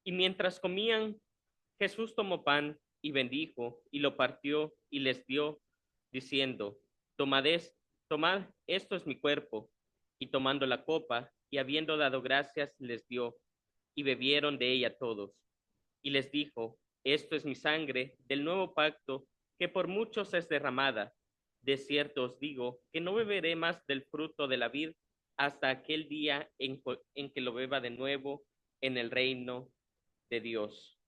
Y mientras comían, Jesús tomó pan y bendijo y lo partió y les dio, diciendo, tomad, esto es mi cuerpo. Y tomando la copa y habiendo dado gracias, les dio, y bebieron de ella todos. Y les dijo, esto es mi sangre del nuevo pacto, que por muchos es derramada. De cierto os digo que no beberé más del fruto de la vid hasta aquel día en que lo beba de nuevo en el reino de Dios.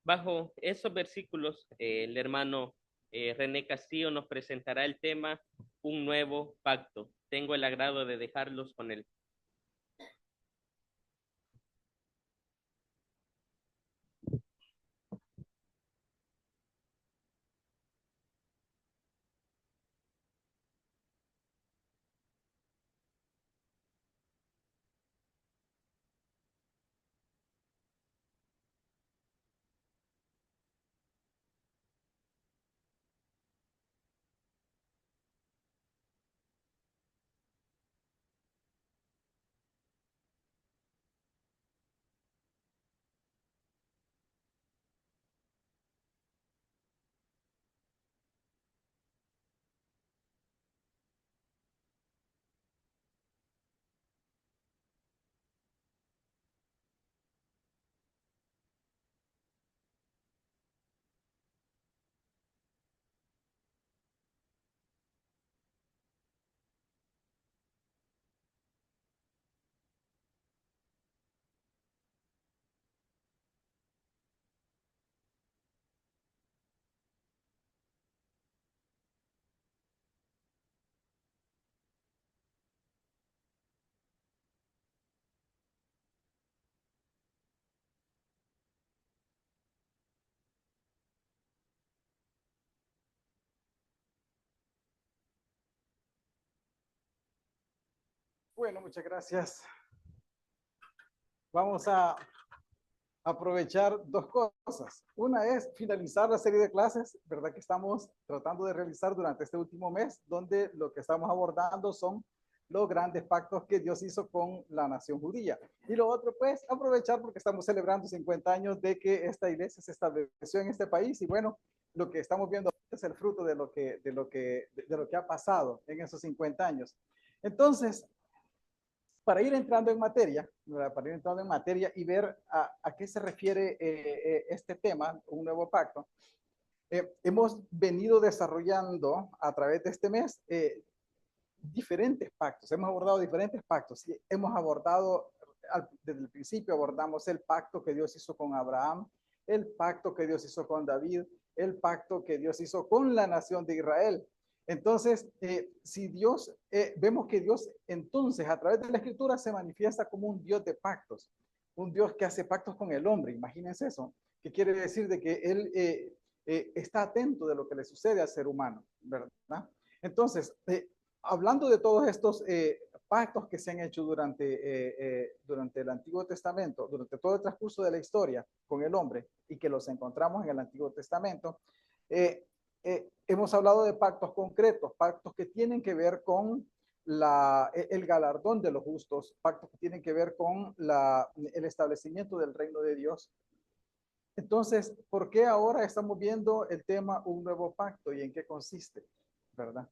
Bajo esos versículos, el hermano René Castillo nos presentará el tema Un nuevo pacto. Tengo el agrado de dejarlos con él. Bueno, muchas gracias. Vamos a aprovechar dos cosas. Una es finalizar la serie de clases, ¿verdad? Que estamos tratando de realizar durante este último mes, donde lo que estamos abordando son los grandes pactos que Dios hizo con la nación judía. Y lo otro, pues, aprovechar porque estamos celebrando 50 años de que esta iglesia se estableció en este país y bueno, lo que estamos viendo es el fruto de lo que ha pasado en esos 50 años. Entonces, para ir entrando en materia, y ver a qué se refiere este tema, un nuevo pacto, hemos venido desarrollando a través de este mes diferentes pactos, hemos abordado diferentes pactos, y hemos abordado, desde el principio abordamos el pacto que Dios hizo con Abraham, el pacto que Dios hizo con David, el pacto que Dios hizo con la nación de Israel. Entonces, si Dios, vemos que Dios entonces a través de la escritura se manifiesta como un Dios de pactos, un Dios que hace pactos con el hombre, imagínense eso, que quiere decir de que Él está atento de lo que le sucede al ser humano, ¿verdad? Entonces, hablando de todos estos pactos que se han hecho durante el Antiguo Testamento, durante todo el transcurso de la historia con el hombre y que los encontramos en el Antiguo Testamento, hemos hablado de pactos concretos, pactos que tienen que ver con el galardón de los justos, pactos que tienen que ver con el establecimiento del reino de Dios. Entonces, ¿por qué ahora estamos viendo el tema un nuevo pacto y en qué consiste? ¿Verdad?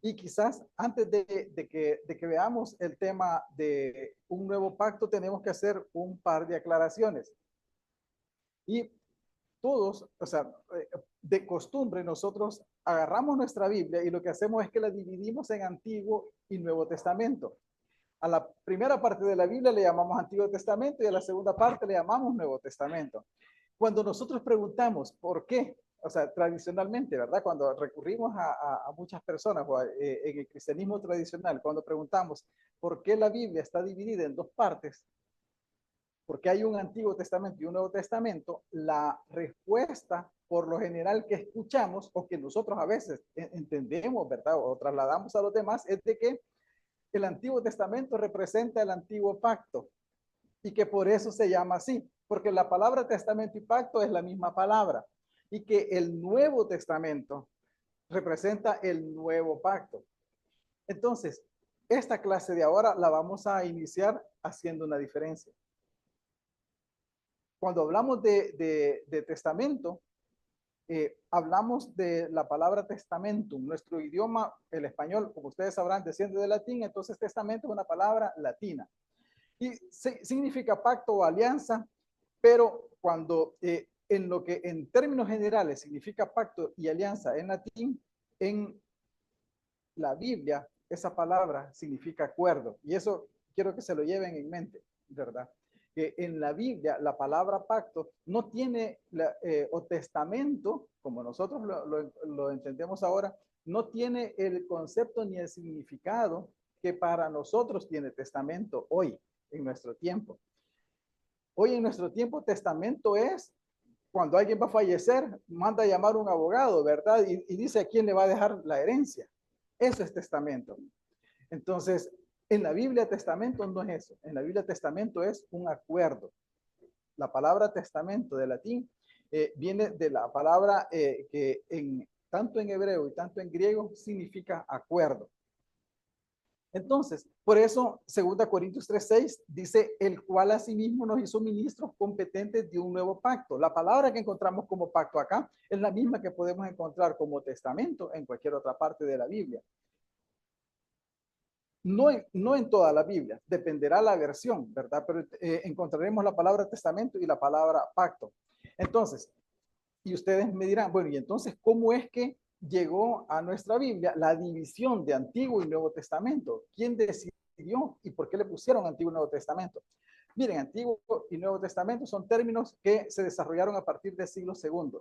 Y quizás antes de que veamos el tema de un nuevo pacto, tenemos que hacer un par de aclaraciones. Y todos, o sea, de costumbre, nosotros agarramos nuestra Biblia y lo que hacemos es que la dividimos en Antiguo y Nuevo Testamento. A la primera parte de la Biblia le llamamos Antiguo Testamento y a la segunda parte le llamamos Nuevo Testamento. Cuando nosotros preguntamos por qué, o sea, tradicionalmente, ¿verdad? Cuando recurrimos a muchas personas en el cristianismo tradicional, cuando preguntamos por qué la Biblia está dividida en dos partes, porque hay un Antiguo Testamento y un Nuevo Testamento, la respuesta por lo general que escuchamos o que nosotros a veces entendemos, ¿verdad? O trasladamos a los demás, es de que el Antiguo Testamento representa el antiguo pacto y que por eso se llama así, porque la palabra testamento y pacto es la misma palabra y que el Nuevo Testamento representa el nuevo pacto. Entonces, esta clase de ahora la vamos a iniciar haciendo una diferencia. Cuando hablamos de testamento, hablamos de la palabra testamentum. Nuestro idioma, el español, como ustedes sabrán, desciende del latín, entonces testamento es una palabra latina. Y significa pacto o alianza, pero cuando en lo que en términos generales significa pacto y alianza en latín, en la Biblia, esa palabra significa acuerdo. Y eso quiero que se lo lleven en mente, ¿verdad? Que en la Biblia la palabra pacto no tiene, o testamento, como nosotros lo entendemos ahora, no tiene el concepto ni el significado que para nosotros tiene testamento hoy, en nuestro tiempo. Hoy en nuestro tiempo, testamento es cuando alguien va a fallecer, manda a llamar a un abogado, ¿verdad? Y dice a quién le va a dejar la herencia. Eso es testamento. Entonces, en la Biblia, testamento no es eso. En la Biblia, testamento es un acuerdo. La palabra testamento de latín viene de la palabra que tanto en hebreo y tanto en griego significa acuerdo. Entonces, por eso, 2 Corintios 3:6 dice, el cual asimismo nos hizo ministros competentes de un nuevo pacto. La palabra que encontramos como pacto acá es la misma que podemos encontrar como testamento en cualquier otra parte de la Biblia. No en toda la Biblia, dependerá la versión, ¿verdad? Pero encontraremos la palabra testamento y la palabra pacto. Entonces, y ustedes me dirán, bueno, y entonces, ¿cómo es que llegó a nuestra Biblia la división de Antiguo y Nuevo Testamento? ¿Quién decidió y por qué le pusieron Antiguo y Nuevo Testamento? Miren, Antiguo y Nuevo Testamento son términos que se desarrollaron a partir del siglo II.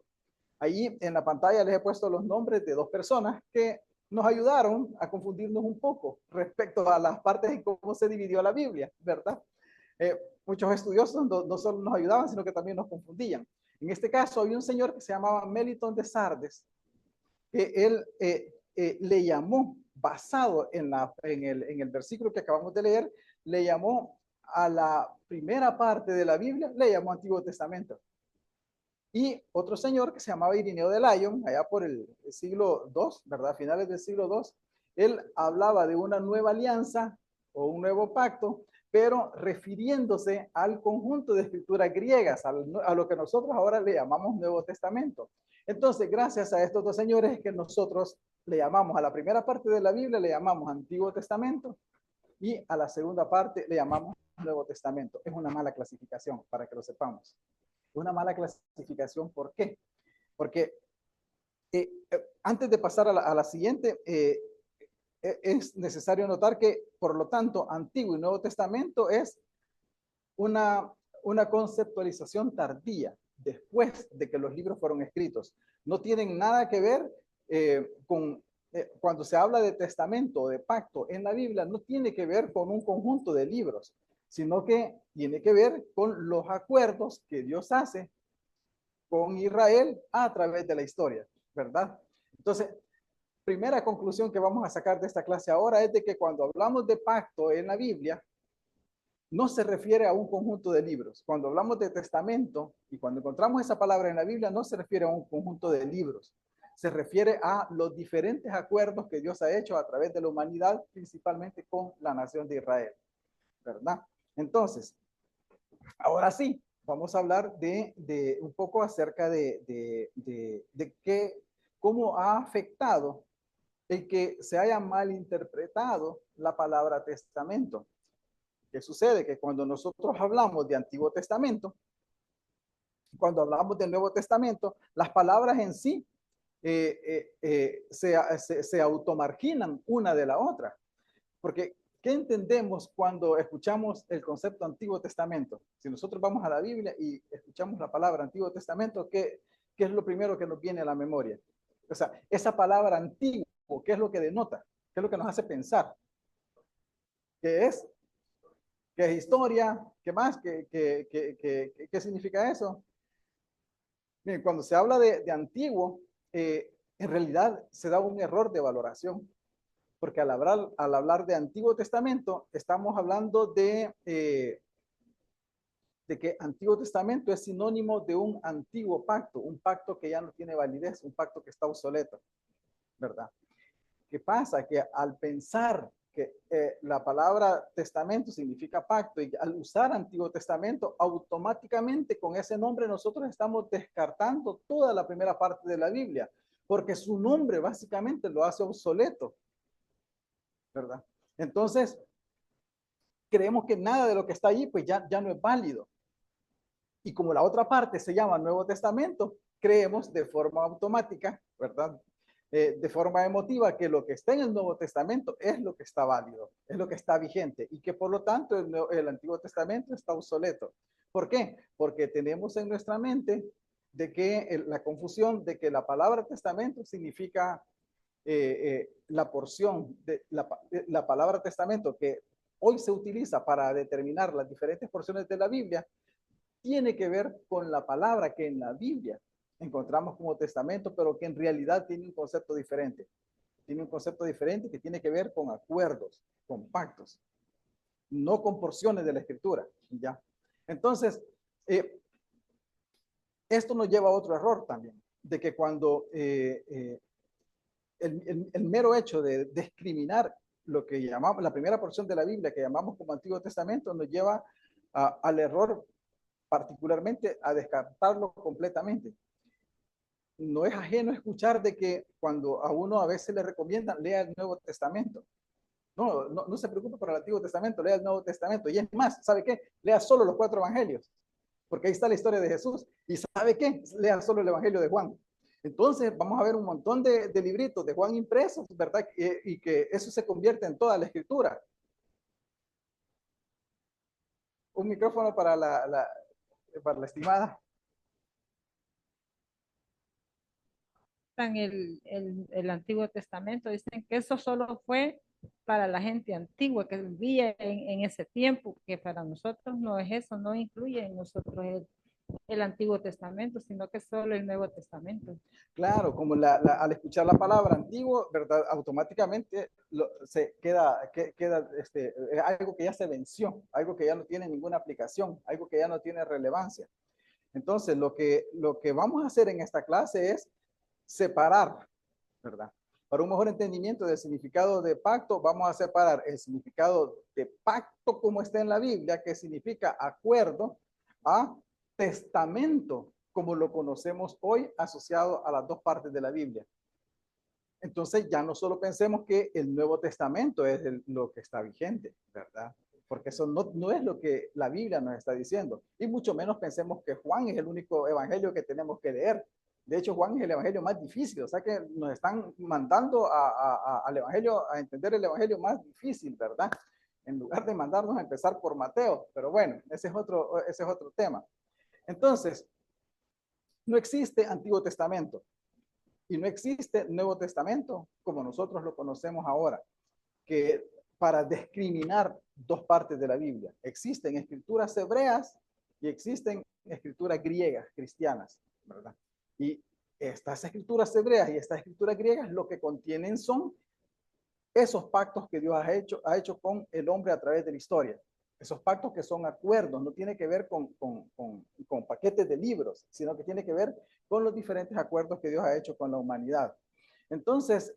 Ahí en la pantalla les he puesto los nombres de dos personas que nos ayudaron a confundirnos un poco respecto a las partes en cómo se dividió la Biblia, ¿verdad? Muchos estudiosos no solo nos ayudaban, sino que también nos confundían. En este caso, había un señor que se llamaba Melitón de Sardes, que él le llamó, basado en el versículo que acabamos de leer, le llamó a la primera parte de la Biblia, le llamó Antiguo Testamento. Y otro señor que se llamaba Irineo de Lyon, allá por el siglo II, ¿verdad? Finales del siglo II, él hablaba de una nueva alianza o un nuevo pacto, pero refiriéndose al conjunto de escrituras griegas, a lo que nosotros ahora le llamamos Nuevo Testamento. Entonces, gracias a estos dos señores es que nosotros le llamamos a la primera parte de la Biblia, le llamamos Antiguo Testamento, y a la segunda parte le llamamos Nuevo Testamento. Es una mala clasificación, para que lo sepamos. Una mala clasificación, ¿por qué? Porque antes de pasar a la siguiente, es necesario notar que, por lo tanto, Antiguo y Nuevo Testamento es una conceptualización tardía, después de que los libros fueron escritos. No tienen nada que ver con, cuando se habla de testamento o de pacto en la Biblia, no tiene que ver con un conjunto de libros, sino que tiene que ver con los acuerdos que Dios hace con Israel a través de la historia, ¿verdad? Entonces, primera conclusión que vamos a sacar de esta clase ahora es de que cuando hablamos de pacto en la Biblia, no se refiere a un conjunto de libros. Cuando hablamos de testamento y cuando encontramos esa palabra en la Biblia, no se refiere a un conjunto de libros. Se refiere a los diferentes acuerdos que Dios ha hecho a través de la humanidad, principalmente con la nación de Israel, ¿verdad? Entonces, ahora sí, vamos a hablar de un poco acerca de cómo ha afectado el que se haya malinterpretado la palabra testamento. ¿Qué sucede? Que cuando nosotros hablamos de Antiguo Testamento, cuando hablamos del Nuevo Testamento, las palabras en sí se automarginan una de la otra. Porque, ¿qué entendemos cuando escuchamos el concepto Antiguo Testamento? Si nosotros vamos a la Biblia y escuchamos la palabra Antiguo Testamento, ¿qué es lo primero que nos viene a la memoria? O sea, esa palabra antiguo, ¿qué es lo que denota? ¿Qué es lo que nos hace pensar? ¿Qué es? ¿Qué es historia? ¿Qué más? ¿Qué significa eso? Bien, cuando se habla de antiguo, en realidad se da un error de valoración, porque al hablar de Antiguo Testamento, estamos hablando de que Antiguo Testamento es sinónimo de un antiguo pacto, un pacto que ya no tiene validez, un pacto que está obsoleto, ¿verdad? ¿Qué pasa? Que al pensar que la palabra testamento significa pacto, y al usar Antiguo Testamento, automáticamente con ese nombre nosotros estamos descartando toda la primera parte de la Biblia, porque su nombre básicamente lo hace obsoleto, ¿verdad? Entonces, creemos que nada de lo que está allí pues ya no es válido. Y como la otra parte se llama Nuevo Testamento, creemos de forma automática, ¿verdad? De forma emotiva, que lo que está en el Nuevo Testamento es lo que está válido, es lo que está vigente, y que por lo tanto el Antiguo Testamento está obsoleto. ¿Por qué? Porque tenemos en nuestra mente de que la confusión de que la palabra testamento significa la porción de la palabra testamento que hoy se utiliza para determinar las diferentes porciones de la Biblia, tiene que ver con la palabra que en la Biblia encontramos como testamento, pero que en realidad tiene un concepto diferente. Tiene un concepto diferente que tiene que ver con acuerdos, con pactos, no con porciones de la escritura. ¿Ya? Entonces, esto nos lleva a otro error también, de que cuando el mero hecho de discriminar lo que llamamos la primera porción de la Biblia que llamamos como Antiguo Testamento nos lleva al error, particularmente a descartarlo completamente. No es ajeno escuchar de que cuando a uno a veces le recomiendan lea el Nuevo Testamento. No se preocupe por el Antiguo Testamento, lea el Nuevo Testamento. Y es más, ¿sabe qué? Lea solo los 4 evangelios, porque ahí está la historia de Jesús. ¿Y sabe qué? Lea solo el Evangelio de Juan. Entonces vamos a ver un montón de libritos de Juan impresos, ¿verdad? Y que eso se convierte en toda la escritura. Un micrófono para para la estimada. En el Antiguo Testamento dicen que eso solo fue para la gente antigua que vivía en ese tiempo, que para nosotros no es eso, no incluye en nosotros el Antiguo Testamento, sino que solo el Nuevo Testamento. Claro, como al escuchar la palabra antiguo, ¿verdad? Automáticamente se queda algo que ya se venció, algo que ya no tiene ninguna aplicación, algo que ya no tiene relevancia. Entonces, lo que vamos a hacer en esta clase es separar, ¿verdad? Para un mejor entendimiento del significado de pacto, vamos a separar el significado de pacto como está en la Biblia, que significa acuerdo, a testamento, como lo conocemos hoy, asociado a las dos partes de la Biblia. Entonces ya no solo pensemos que el Nuevo Testamento es lo que está vigente, ¿verdad? Porque eso no es lo que la Biblia nos está diciendo. Y mucho menos pensemos que Juan es el único evangelio que tenemos que leer. De hecho, Juan es el evangelio más difícil, o sea que nos están mandando al evangelio, a entender el evangelio más difícil, ¿verdad? En lugar de mandarnos a empezar por Mateo. Pero bueno, ese es otro tema. Entonces, no existe Antiguo Testamento y no existe Nuevo Testamento como nosotros lo conocemos ahora, que para discriminar dos partes de la Biblia. Existen escrituras hebreas y existen escrituras griegas, cristianas, ¿verdad? Y estas escrituras hebreas y estas escrituras griegas lo que contienen son esos pactos que Dios ha hecho con el hombre a través de la historia. Esos pactos que son acuerdos, no tiene que ver con paquetes de libros, sino que tiene que ver con los diferentes acuerdos que Dios ha hecho con la humanidad. Entonces,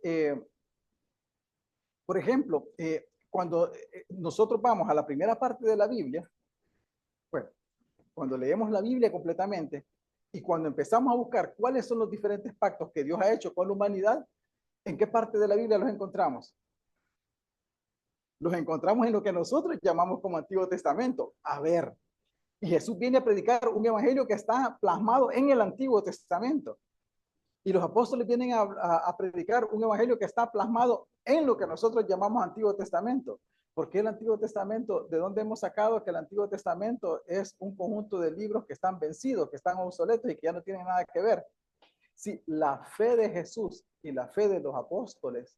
por ejemplo, cuando nosotros vamos a la primera parte de la Biblia, bueno, cuando leemos la Biblia completamente y cuando empezamos a buscar cuáles son los diferentes pactos que Dios ha hecho con la humanidad, ¿en qué parte de la Biblia los encontramos? Los encontramos en lo que nosotros llamamos como Antiguo Testamento. A ver, y Jesús viene a predicar un evangelio que está plasmado en el Antiguo Testamento. Y los apóstoles vienen a predicar un evangelio que está plasmado en lo que nosotros llamamos Antiguo Testamento. ¿Por qué el Antiguo Testamento? ¿De dónde hemos sacado que el Antiguo Testamento es un conjunto de libros que están vencidos, que están obsoletos y que ya no tienen nada que ver? Si la fe de Jesús y la fe de los apóstoles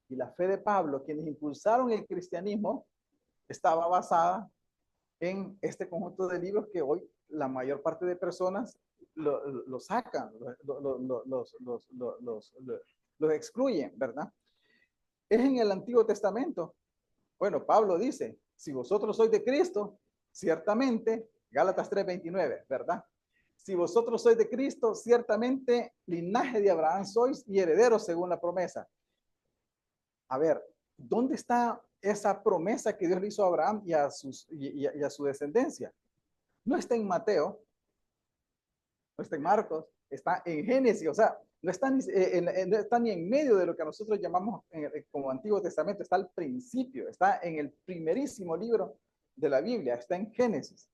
y la fe de Pablo, quienes impulsaron el cristianismo, estaba basada en este conjunto de libros que hoy la mayor parte de personas lo sacan, los excluyen, ¿verdad? Es en el Antiguo Testamento. Bueno, Pablo dice, si vosotros sois de Cristo, ciertamente, Gálatas 3:29, ¿verdad? Si vosotros sois de Cristo, ciertamente linaje de Abraham sois y herederos según la promesa. A ver, ¿dónde está esa promesa que Dios le hizo a Abraham y a su descendencia. No está en Mateo, no está en Marcos, está en Génesis, o sea, no está no está ni en medio de lo que nosotros llamamos como Antiguo Testamento, está al principio, está en el primerísimo libro de la Biblia, está en Génesis.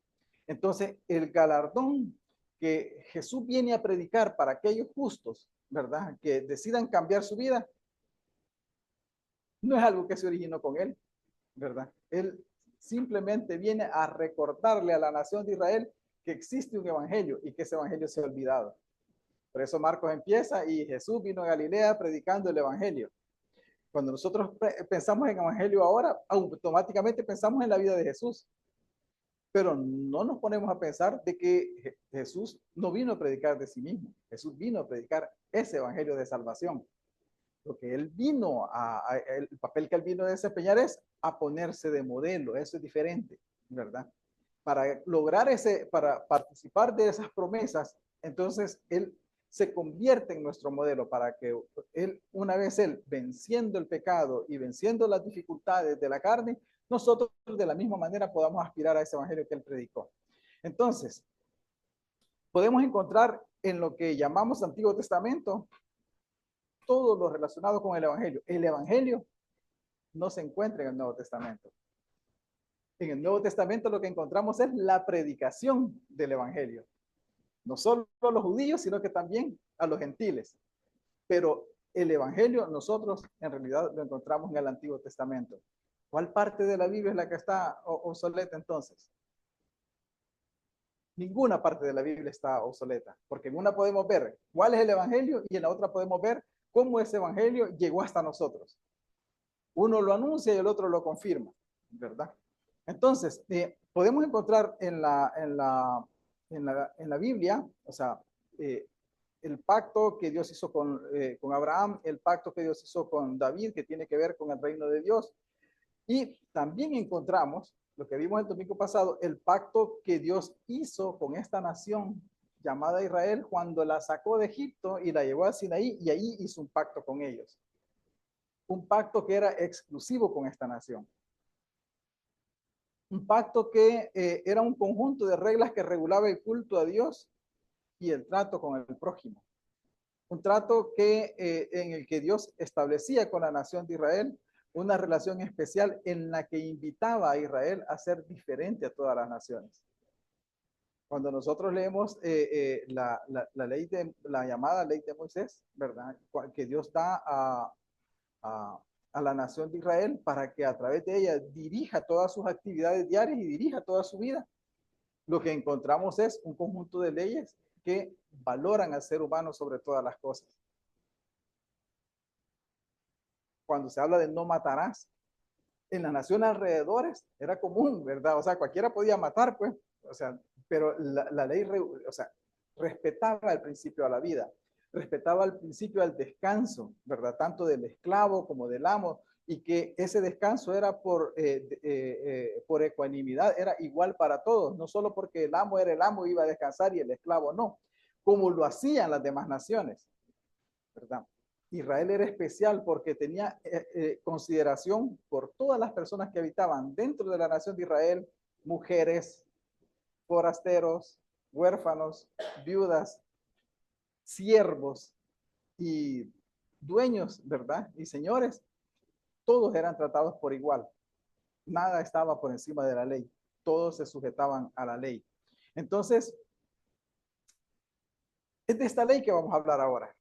Entonces, el galardón que Jesús viene a predicar para aquellos justos, ¿verdad? Que decidan cambiar su vida, no es algo que se originó con él, ¿verdad? Él simplemente viene a recordarle a la nación de Israel que existe un evangelio y que ese evangelio se ha olvidado. Por eso Marcos empieza y Jesús vino a Galilea predicando el evangelio. Cuando nosotros pensamos en evangelio ahora, automáticamente pensamos en la vida de Jesús. Pero no nos ponemos a pensar de que Jesús no vino a predicar de sí mismo. Jesús vino a predicar ese evangelio de salvación. Lo que él vino el papel que él vino a desempeñar es a ponerse de modelo. Eso es diferente, ¿verdad? Para lograr para participar de esas promesas, entonces él se convierte en nuestro modelo para que él, una vez él venciendo el pecado y venciendo las dificultades de la carne, nosotros de la misma manera podamos aspirar a ese evangelio que él predicó. Entonces, podemos encontrar en lo que llamamos Antiguo Testamento todo lo relacionado con el evangelio. El evangelio no se encuentra en el Nuevo Testamento. En el Nuevo Testamento lo que encontramos es la predicación del evangelio. No solo a los judíos, sino que también a los gentiles. Pero el evangelio nosotros en realidad lo encontramos en el Antiguo Testamento. ¿Cuál parte de la Biblia es la que está obsoleta entonces? Ninguna parte de la Biblia está obsoleta, porque en una podemos ver cuál es el evangelio y en la otra podemos ver cómo ese evangelio llegó hasta nosotros. Uno lo anuncia y el otro lo confirma, ¿verdad? Entonces, podemos encontrar en la Biblia, o sea, el pacto que Dios hizo con Abraham, el pacto que Dios hizo con David, que tiene que ver con el reino de Dios. Y también encontramos, lo que vimos el domingo pasado, el pacto que Dios hizo con esta nación llamada Israel cuando la sacó de Egipto y la llevó a Sinaí, y ahí hizo un pacto con ellos. Un pacto que era exclusivo con esta nación. Un pacto que era un conjunto de reglas que regulaba el culto a Dios y el trato con el prójimo. Un trato en el que Dios establecía con la nación de Israel una relación especial en la que invitaba a Israel a ser diferente a todas las naciones. Cuando nosotros leemos la ley la llamada ley de Moisés, ¿verdad? Que Dios da a la nación de Israel para que a través de ella dirija todas sus actividades diarias y dirija toda su vida. Lo que encontramos es un conjunto de leyes que valoran al ser humano sobre todas las cosas. Cuando se habla de no matarás, en las naciones alrededores era común, ¿verdad? O sea, cualquiera podía matar, pues, o sea, pero la ley, o sea, respetaba el principio de la vida, respetaba el principio del descanso, ¿verdad? Tanto del esclavo como del amo, y que ese descanso era por ecuanimidad, era igual para todos, no solo porque el amo era el amo, iba a descansar y el esclavo no, como lo hacían las demás naciones, ¿verdad? Israel era especial porque tenía consideración por todas las personas que habitaban dentro de la nación de Israel, mujeres, forasteros, huérfanos, viudas, siervos y dueños, ¿verdad? Y señores, todos eran tratados por igual. Nada estaba por encima de la ley. Todos se sujetaban a la ley. Entonces, es de esta ley que vamos a hablar ahora.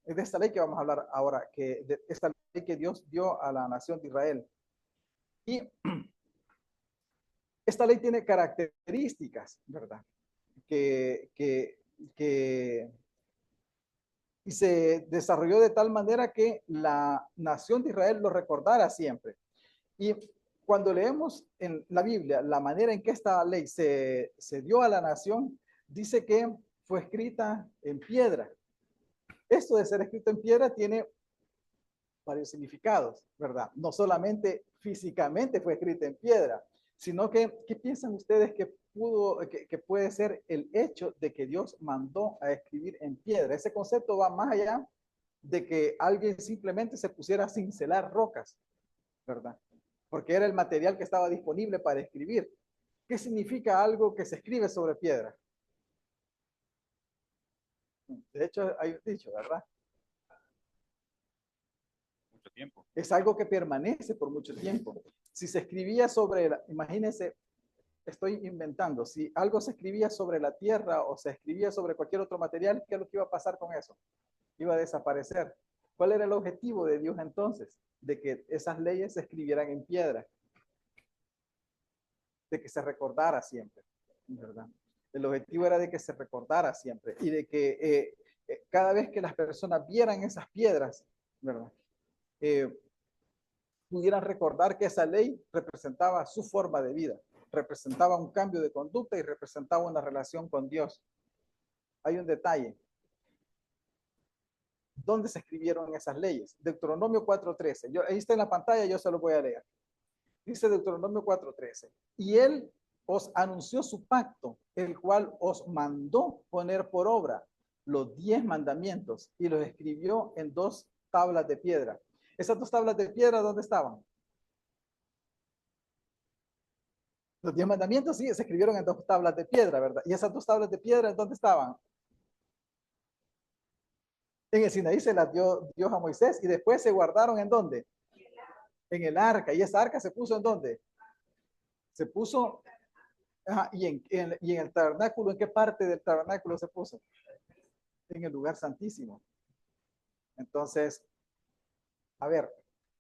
Es de esta ley que vamos a hablar ahora, que de esta ley que Dios dio a la nación de Israel. Y esta ley tiene características, ¿verdad? Y se desarrolló de tal manera que la nación de Israel lo recordara siempre. Y cuando leemos en la Biblia la manera en que esta ley se dio a la nación, dice que fue escrita en piedra. Esto de ser escrito en piedra tiene varios significados, ¿verdad? No solamente físicamente fue escrita en piedra, sino que, ¿qué piensan ustedes que puede ser el hecho de que Dios mandó a escribir en piedra? Ese concepto va más allá de que alguien simplemente se pusiera a cincelar rocas. ¿verdad? Porque era el material que estaba disponible para escribir. ¿Qué significa algo que se escribe sobre piedra? De hecho, hay un dicho, ¿verdad? Mucho tiempo. Es algo que permanece por mucho tiempo. Si se escribía sobre, imagínense, estoy inventando, si algo se escribía sobre la tierra o se escribía sobre cualquier otro material, ¿qué es lo que iba a pasar con eso? Iba a desaparecer. ¿Cuál era el objetivo de Dios entonces? De que esas leyes se escribieran en piedra. De que se recordara siempre, ¿verdad? El objetivo era de que se recordara siempre y de que cada vez que las personas vieran esas piedras, ¿verdad? Pudieran recordar que esa ley representaba su forma de vida, representaba un cambio de conducta y representaba una relación con Dios. Hay un detalle. ¿Dónde se escribieron esas leyes? Deuteronomio 4:13. Ahí está en la pantalla, yo se lo voy a leer. Dice Deuteronomio 4:13. Y él os anunció su pacto, el cual os mandó poner por obra los 10 mandamientos y los escribió en 2 tablas de piedra. Esas 2 tablas de piedra, ¿dónde estaban? Los 10 mandamientos, sí, se escribieron en 2 tablas de piedra, ¿verdad? Y esas 2 tablas de piedra, ¿dónde estaban? En el Sinaí se las dio Dios a Moisés y después se guardaron ¿en dónde? En el arca. ¿Y esa arca se puso en dónde? Se puso, y en el tabernáculo, ¿en qué parte del tabernáculo se puso? En el lugar santísimo. Entonces, a ver,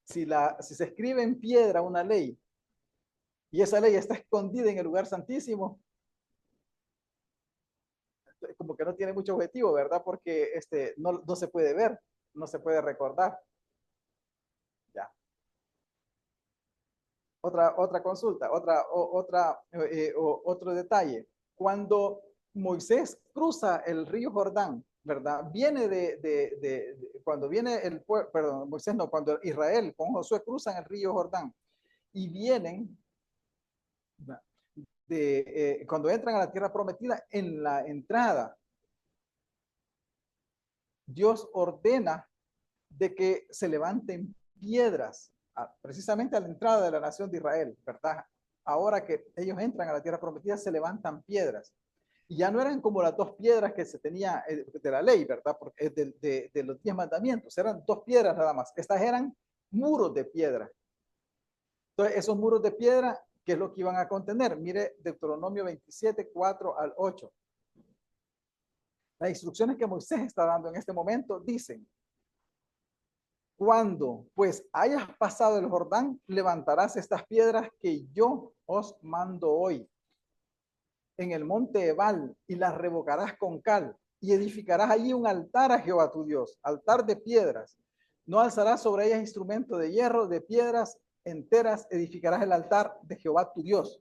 si se escribe en piedra una ley y esa ley está escondida en el lugar santísimo, como que no tiene mucho objetivo, ¿verdad? Porque no se puede ver, no se puede recordar. Ya. Otra consulta, otro detalle. Cuando Moisés cruza el río Jordán, ¿verdad? Viene cuando viene el pueblo, perdón, Moisés no, cuando Israel con Josué cruzan el río Jordán y vienen, cuando entran a la tierra prometida, en la entrada, Dios ordena de que se levanten piedras, precisamente a la entrada de la nación de Israel, ¿verdad? Ahora que ellos entran a la tierra prometida, se levantan piedras. Y ya no eran como las 2 piedras que se tenía de la ley, ¿verdad? Porque de los 10 mandamientos, eran 2 piedras nada más. Estas eran muros de piedra. Entonces, esos muros de piedra, ¿qué es lo que iban a contener? Mire, Deuteronomio 27, 4 al 8. Las instrucciones que Moisés está dando en este momento dicen: cuando pues hayas pasado el Jordán, levantarás estas piedras que yo os mando hoy en el monte Ebal y las revocarás con cal y edificarás allí un altar a Jehová tu Dios, altar de piedras. No alzarás sobre ellas instrumento de hierro, de piedras enteras edificarás el altar de Jehová tu Dios.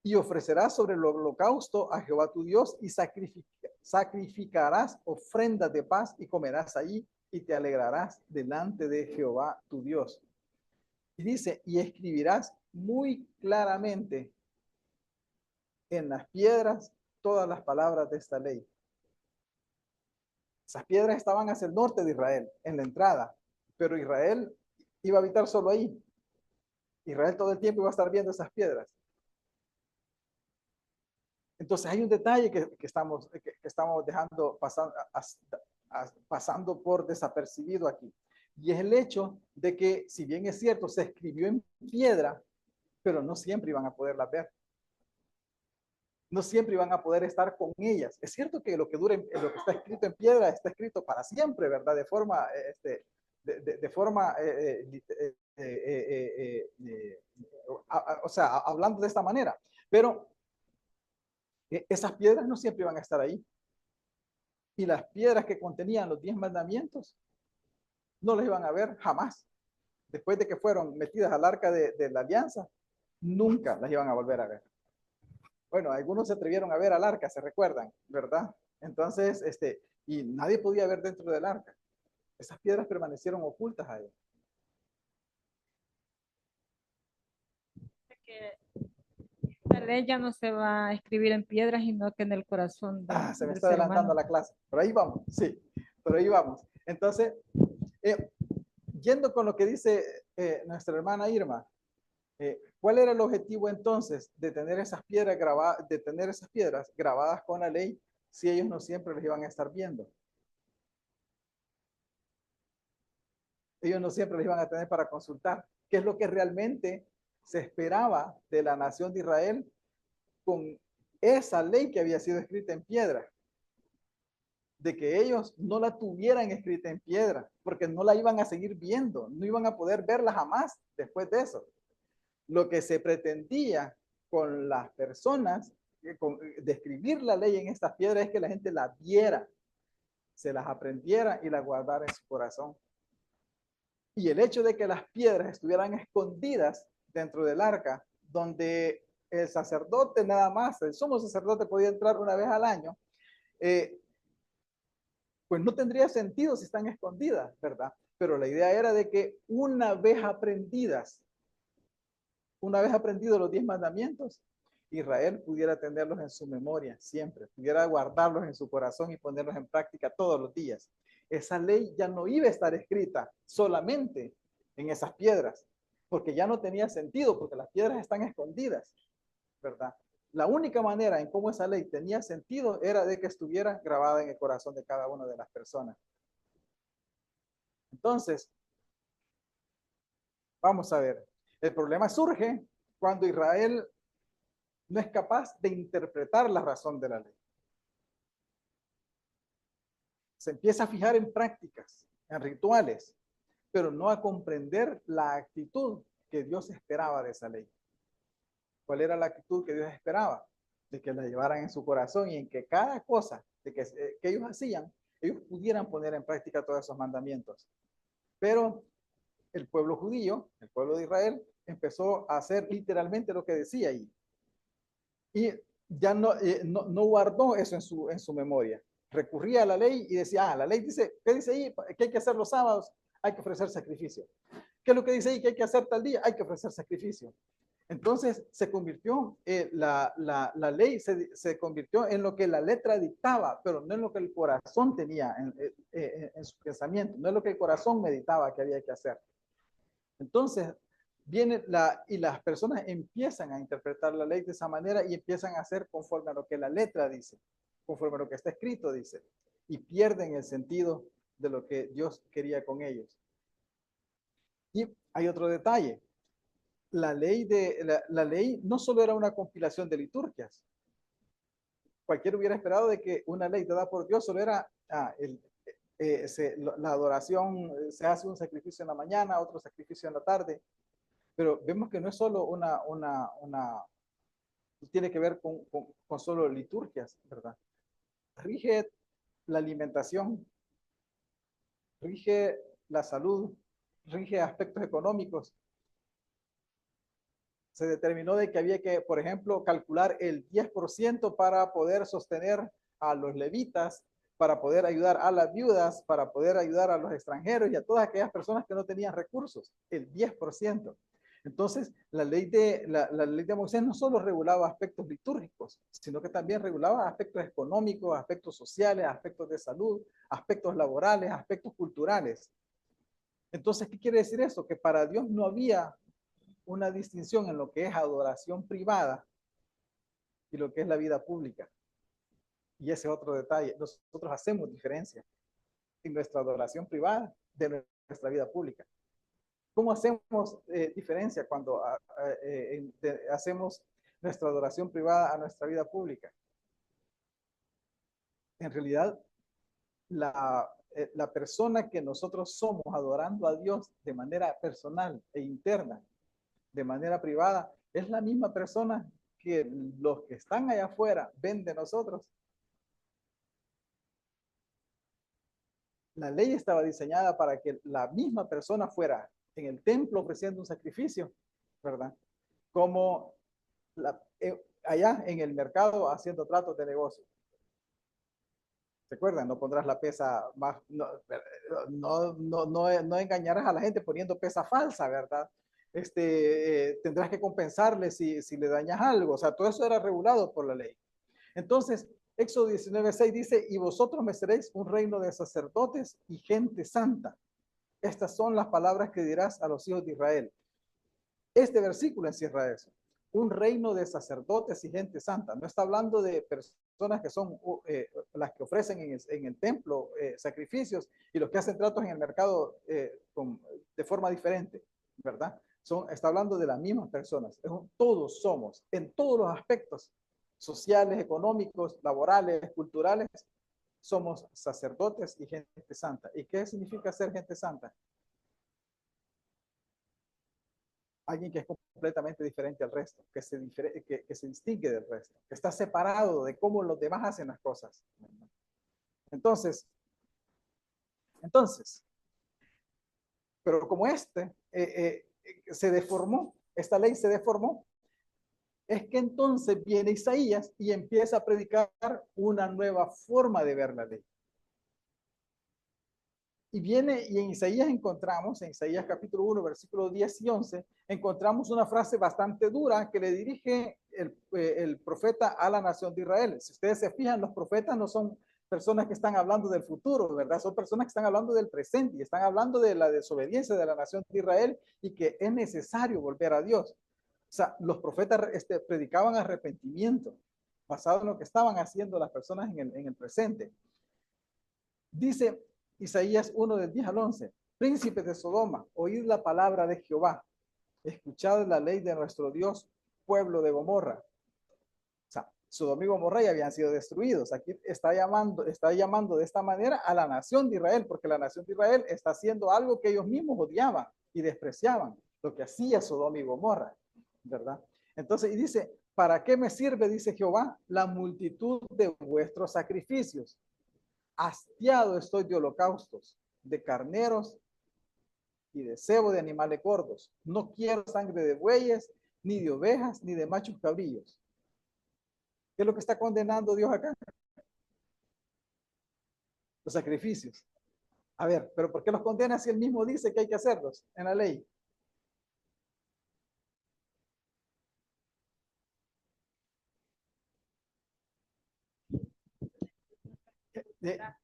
Y ofrecerás sobre el holocausto a Jehová tu Dios y sacrificarás ofrendas de paz y comerás allí y te alegrarás delante de Jehová tu Dios. Y dice, y escribirás muy claramente en las piedras todas las palabras de esta ley. Esas piedras estaban hacia el norte de Israel, en la entrada, pero Israel iba a habitar solo ahí. Israel todo el tiempo iba a estar viendo esas piedras. Entonces hay un detalle que estamos dejando pasando por desapercibido aquí. Y es el hecho de que, si bien es cierto, se escribió en piedra, pero no siempre iban a poderlas ver. No siempre iban a poder estar con ellas. Es cierto que lo que está escrito en piedra está escrito para siempre, ¿verdad? De forma, o sea, hablando de esta manera. Pero esas piedras no siempre iban a estar ahí. Y las piedras que contenían los 10 mandamientos no las iban a ver jamás. Después de que fueron metidas al arca de la alianza, nunca las iban a volver a ver. Bueno, algunos se atrevieron a ver al arca, se recuerdan, ¿verdad? Entonces, y nadie podía ver dentro del arca. Esas piedras permanecieron ocultas ahí. La ley ya no se va a escribir en piedras, sino que en el corazón Se me del está ser adelantando humano. la clase. Pero ahí vamos, sí. Pero ahí vamos. Entonces, yendo con lo que dice nuestra hermana Irma, ¿cuál era el objetivo entonces de tener esas piedras grabadas, con la ley, si ellos no siempre les iban a estar viendo? Ellos no siempre les iban a tener para consultar. ¿Qué es lo que realmente se esperaba de la nación de Israel con esa ley que había sido escrita en piedra? De que ellos no la tuvieran escrita en piedra, porque no la iban a seguir viendo, no iban a poder verla jamás después de eso. Lo que se pretendía con las personas, de escribir la ley en estas piedras, es que la gente la viera, se las aprendiera y la guardara en su corazón. Y el hecho de que las piedras estuvieran escondidas dentro del arca, donde el sacerdote nada más, el sumo sacerdote podía entrar una vez al año, pues no tendría sentido si están escondidas, ¿verdad? Pero la idea era de que una vez aprendidos los 10 mandamientos, Israel pudiera tenerlos en su memoria siempre, pudiera guardarlos en su corazón y ponerlos en práctica todos los días. Esa ley ya no iba a estar escrita solamente en esas piedras, porque ya no tenía sentido, porque las piedras están escondidas, ¿verdad? La única manera en cómo esa ley tenía sentido era de que estuviera grabada en el corazón de cada una de las personas. Entonces, vamos a ver, el problema surge cuando Israel no es capaz de interpretar la razón de la ley. Se empieza a fijar en prácticas, en rituales, pero no a comprender la actitud que Dios esperaba de esa ley. ¿Cuál era la actitud que Dios esperaba? De que la llevaran en su corazón y en que cada cosa que ellos hacían, ellos pudieran poner en práctica todos esos mandamientos. Pero el pueblo judío, el pueblo de Israel, empezó a hacer literalmente lo que decía ahí. Y ya no guardó eso en su memoria. Recurría a la ley y decía, la ley dice, ¿qué dice ahí? Que hay que hacer los sábados, hay que ofrecer sacrificio. ¿Qué es lo que dice ahí? Que hay que hacer tal día, hay que ofrecer sacrificio. Entonces se convirtió, la ley se convirtió en lo que la letra dictaba, pero no en lo que el corazón tenía en su pensamiento, no es lo que el corazón meditaba que había que hacer. Entonces viene y las personas empiezan a interpretar la ley de esa manera y empiezan a hacer conforme a lo que la letra dice, conforme a lo que está escrito dice, y pierden el sentido de lo que Dios quería con ellos. Y hay otro detalle. La ley no solo era una compilación de liturgias. Cualquiera hubiera esperado de que una ley dada por Dios solo era la adoración, se hace un sacrificio en la mañana, otro sacrificio en la tarde, pero vemos que no es solo tiene que ver con solo liturgias, ¿verdad? Rige la alimentación, rige la salud, rige aspectos económicos. Se determinó de que había que, por ejemplo, calcular el 10% para poder sostener a los levitas, para poder ayudar a las viudas, para poder ayudar a los extranjeros y a todas aquellas personas que no tenían recursos, el 10%. Entonces, la ley de Moisés no solo regulaba aspectos litúrgicos, sino que también regulaba aspectos económicos, aspectos sociales, aspectos de salud, aspectos laborales, aspectos culturales. Entonces, ¿qué quiere decir eso? Que para Dios no había una distinción en lo que es adoración privada y lo que es la vida pública. Y ese otro detalle, nosotros hacemos diferencia en nuestra adoración privada de nuestra vida pública. ¿Cómo hacemos diferencia cuando hacemos nuestra adoración privada a nuestra vida pública? En realidad, la persona que nosotros somos adorando a Dios de manera personal e interna, de manera privada, es la misma persona que los que están allá afuera ven de nosotros. La ley estaba diseñada para que la misma persona fuera en el templo ofreciendo un sacrificio, ¿verdad? Como allá en el mercado haciendo tratos de negocio. ¿Se acuerdan? No pondrás la pesa más, no engañarás a la gente poniendo pesa falsa, ¿verdad? Tendrás que compensarle si le dañas algo. O sea, todo eso era regulado por la ley. Entonces, Éxodo 19:6 dice, y vosotros me seréis un reino de sacerdotes y gente santa. estas son las palabras que dirás a los hijos de Israel. Este versículo encierra eso. Un reino de sacerdotes y gente santa. No está hablando de personas que son las que ofrecen en el templo sacrificios y los que hacen tratos en el mercado de forma diferente, ¿verdad? Está hablando de las mismas personas. Todos somos, en todos los aspectos sociales, económicos, laborales, culturales, somos sacerdotes y gente santa. ¿Y qué significa ser gente santa? Alguien que es completamente diferente al resto, que se distingue del resto, que está separado de cómo los demás hacen las cosas. Entonces, pero como se deformó, esta ley se deformó, es que entonces viene Isaías y empieza a predicar una nueva forma de ver la ley. Y en Isaías encontramos, en Isaías capítulo 1, versículos 10 y 11, encontramos una frase bastante dura que le dirige el profeta a la nación de Israel. Si ustedes se fijan, los profetas no son personas que están hablando del futuro, ¿verdad? Son personas que están hablando del presente y están hablando de la desobediencia de la nación de Israel y que es necesario volver a Dios. O sea, los profetas predicaban arrepentimiento basado en lo que estaban haciendo las personas en el presente. Dice Isaías 1 del 10 al 11, príncipes de Sodoma, oíd la palabra de Jehová, escuchad la ley de nuestro Dios, pueblo de Gomorra. O sea, Sodoma y Gomorra ya habían sido destruidos. Aquí está llamando de esta manera a la nación de Israel, porque la nación de Israel está haciendo algo que ellos mismos odiaban y despreciaban, lo que hacía Sodoma y Gomorra, ¿verdad? Entonces, y dice, ¿para qué me sirve, dice Jehová, la multitud de vuestros sacrificios? Hastiado estoy de holocaustos, de carneros y de cebo de animales gordos. No quiero sangre de bueyes, ni de ovejas, ni de machos cabrillos. ¿Qué es lo que está condenando Dios acá? Los sacrificios. A ver, pero ¿por qué los condena si él mismo dice que hay que hacerlos en la ley?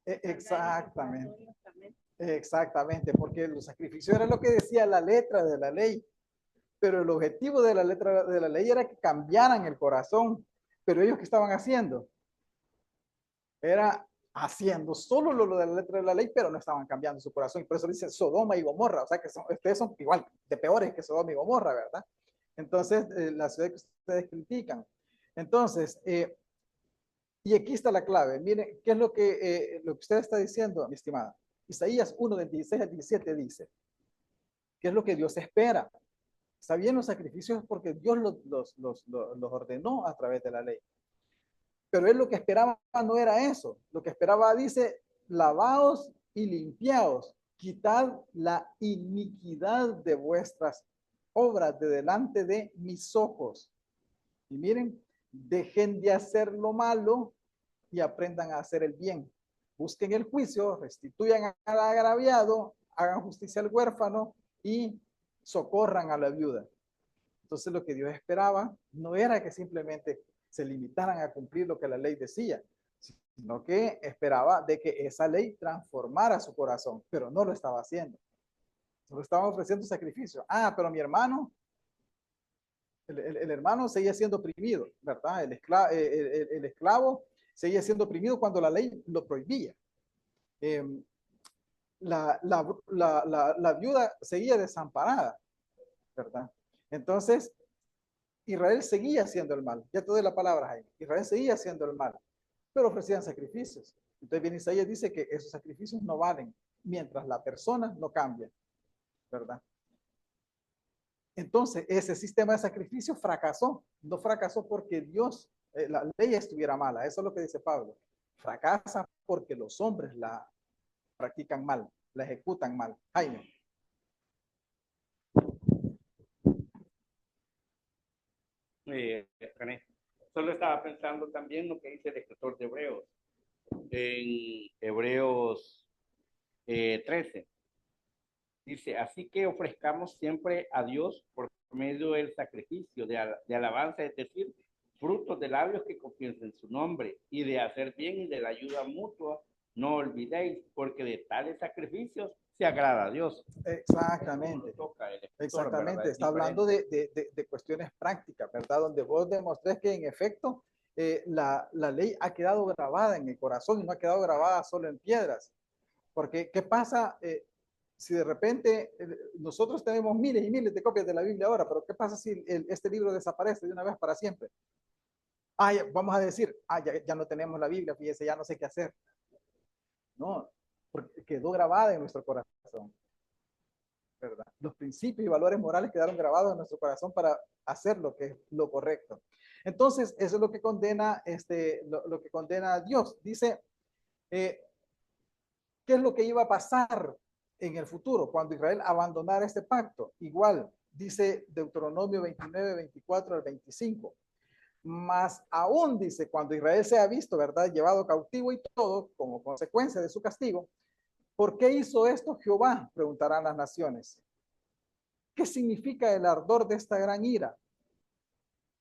Exactamente. Exactamente, porque los sacrificios era lo que decía la letra de la ley, pero el objetivo de la letra de la ley era que cambiaran el corazón. Pero ellos, ¿qué estaban haciendo? Era haciendo solo lo de la letra de la ley, pero no estaban cambiando su corazón. Y por eso dice Sodoma y Gomorra. O sea que ustedes son igual de peores que Sodoma y Gomorra, ¿verdad? Entonces, la ciudad que ustedes critican. Entonces, y aquí está la clave. Miren, ¿qué es lo que usted está diciendo, mi estimada? Isaías 1, del 16 al 17 dice, ¿qué es lo que Dios espera? Está bien los sacrificios porque Dios los ordenó a través de la ley. Pero él lo que esperaba no era eso. Lo que esperaba dice, lavaos y limpiaos, quitad la iniquidad de vuestras obras de delante de mis ojos. Y miren, dejen de hacer lo malo y aprendan a hacer el bien. Busquen el juicio, restituyan al agraviado, hagan justicia al huérfano y socorran a la viuda. Entonces lo que Dios esperaba no era que simplemente se limitaran a cumplir lo que la ley decía, sino que esperaba de que esa ley transformara su corazón, pero no lo estaba haciendo. Solo estaban ofreciendo sacrificio. Ah, pero mi hermano, el hermano seguía siendo oprimido, ¿verdad? El esclavo seguía siendo oprimido cuando la ley lo prohibía. La viuda seguía desamparada, ¿verdad? Entonces, Israel seguía haciendo el mal. Ya te doy la palabra, Jaime. Israel seguía haciendo el mal, pero ofrecían sacrificios. Entonces, bien, Isaías dice que esos sacrificios no valen mientras la persona no cambia, ¿verdad? Entonces, ese sistema de sacrificio fracasó. No fracasó porque Dios, la ley estuviera mala. Eso es lo que dice Pablo. Fracasa porque los hombres la practican mal, la ejecutan mal. Jaime. René, solo estaba pensando también lo que dice el escritor de Hebreos, en Hebreos 13. Dice, así que ofrezcamos siempre a Dios por medio del sacrificio de alabanza, es decir, frutos de labios que confiesen su nombre, y de hacer bien y de la ayuda mutua, no olvidéis, porque de tales sacrificios se agrada a Dios. Exactamente. Toca el escritor, Exactamente, ¿verdad? Es está hablando diferente. de cuestiones prácticas, ¿verdad? Donde vos demostrés que en efecto la ley ha quedado grabada en el corazón y no ha quedado grabada solo en piedras. Porque, ¿qué pasa si de repente nosotros tenemos miles y miles de copias de la Biblia ahora, pero qué pasa si este libro desaparece de una vez para siempre? Vamos a decir, ya no tenemos la Biblia, fíjese, ya no sé qué hacer. No, porque quedó grabada en nuestro corazón, ¿verdad? Los principios y valores morales quedaron grabados en nuestro corazón para hacer lo que es lo correcto. Entonces, eso es lo que condena, lo que condena a Dios. Dice, ¿qué es lo que iba a pasar en el futuro cuando Israel abandonara este pacto? Igual, dice Deuteronomio 29, 24 al 25. Más aún dice, cuando Israel sea visto, ¿verdad? Llevado cautivo y todo, como consecuencia de su castigo. ¿Por qué hizo esto Jehová? Preguntarán las naciones. ¿Qué significa el ardor de esta gran ira?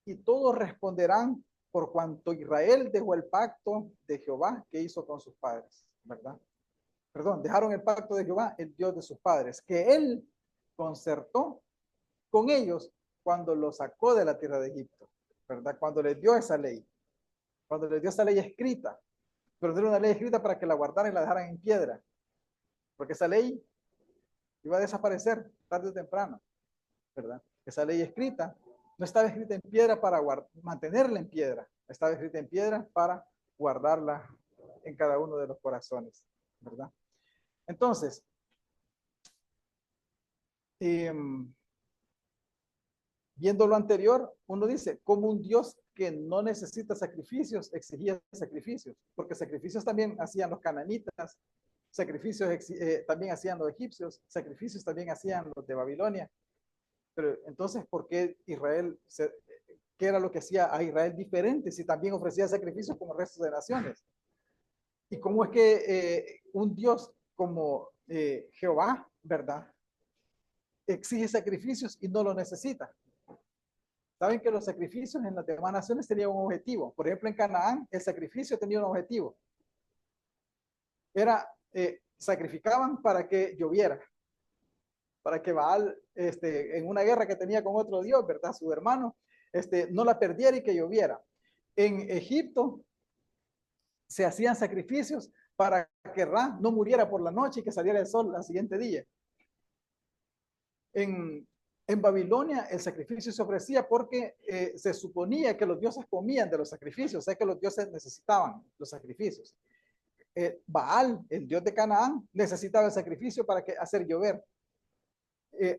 Y todos responderán por cuanto Israel dejó el pacto de Jehová que hizo con sus padres, ¿verdad? Perdón, dejaron el pacto de Jehová, el Dios de sus padres, que él concertó con ellos cuando los sacó de la tierra de Egipto, ¿verdad? Cuando les dio esa ley, cuando les dio esa ley escrita, pero no era una ley escrita para que la guardaran y la dejaran en piedra, porque esa ley iba a desaparecer tarde o temprano, ¿verdad? Esa ley escrita no estaba escrita en piedra para mantenerla en piedra, estaba escrita en piedra para guardarla en cada uno de los corazones, ¿verdad? Entonces, viendo lo anterior, uno dice, como un Dios que no necesita sacrificios, exigía sacrificios, porque sacrificios también hacían los cananitas, sacrificios también hacían los egipcios, sacrificios también hacían los de Babilonia. Pero entonces, ¿por qué Israel, qué era lo que hacía a Israel diferente si también ofrecía sacrificios como el resto de naciones? ¿Y cómo es que un Dios como Jehová, ¿verdad? Exige sacrificios y no lo necesita. Saben que los sacrificios en las demás naciones tenían un objetivo. Por ejemplo, en Canaán, el sacrificio tenía un objetivo. Era, sacrificaban para que lloviera, para que Baal, en una guerra que tenía con otro dios, ¿verdad? Su hermano, no la perdiera y que lloviera. En Egipto se hacían sacrificios para que Ra no muriera por la noche y que saliera el sol al siguiente día. En Babilonia el sacrificio se ofrecía porque se suponía que los dioses comían de los sacrificios, o sea que los dioses necesitaban los sacrificios. Baal, el dios de Canaán, necesitaba el sacrificio para hacer llover.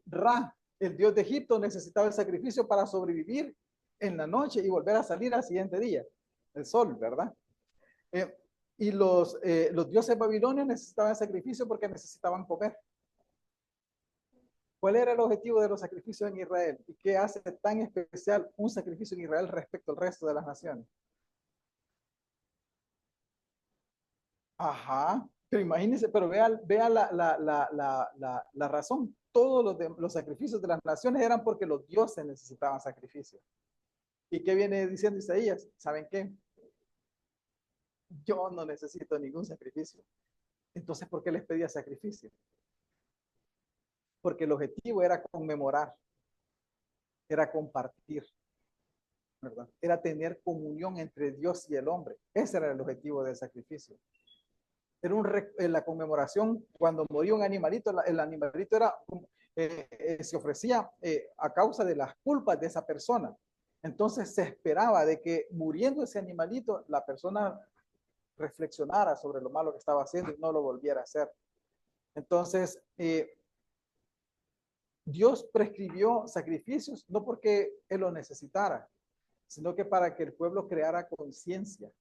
Ra, el dios de Egipto, necesitaba el sacrificio para sobrevivir en la noche y volver a salir al siguiente día, el sol, ¿verdad? Y los dioses babilonios necesitaban el sacrificio porque necesitaban comer. ¿Cuál era el objetivo de los sacrificios en Israel? ¿Y qué hace tan especial un sacrificio en Israel respecto al resto de las naciones? Ajá, pero imagínense, pero vea la razón. Todos los sacrificios de las naciones eran porque los dioses necesitaban sacrificios. ¿Y qué viene diciendo Isaías? ¿Saben qué? Yo no necesito ningún sacrificio. Entonces, ¿por qué les pedía sacrificio? Porque el objetivo era conmemorar, era compartir, ¿verdad? Era tener comunión entre Dios y el hombre. Ese era el objetivo del sacrificio. Era la conmemoración cuando moría un animalito, el animalito era, se ofrecía a causa de las culpas de esa persona. Entonces se esperaba de que muriendo ese animalito, la persona reflexionara sobre lo malo que estaba haciendo y no lo volviera a hacer. Entonces, Dios prescribió sacrificios no porque Él lo necesitara, sino que para que el pueblo creara conciencia.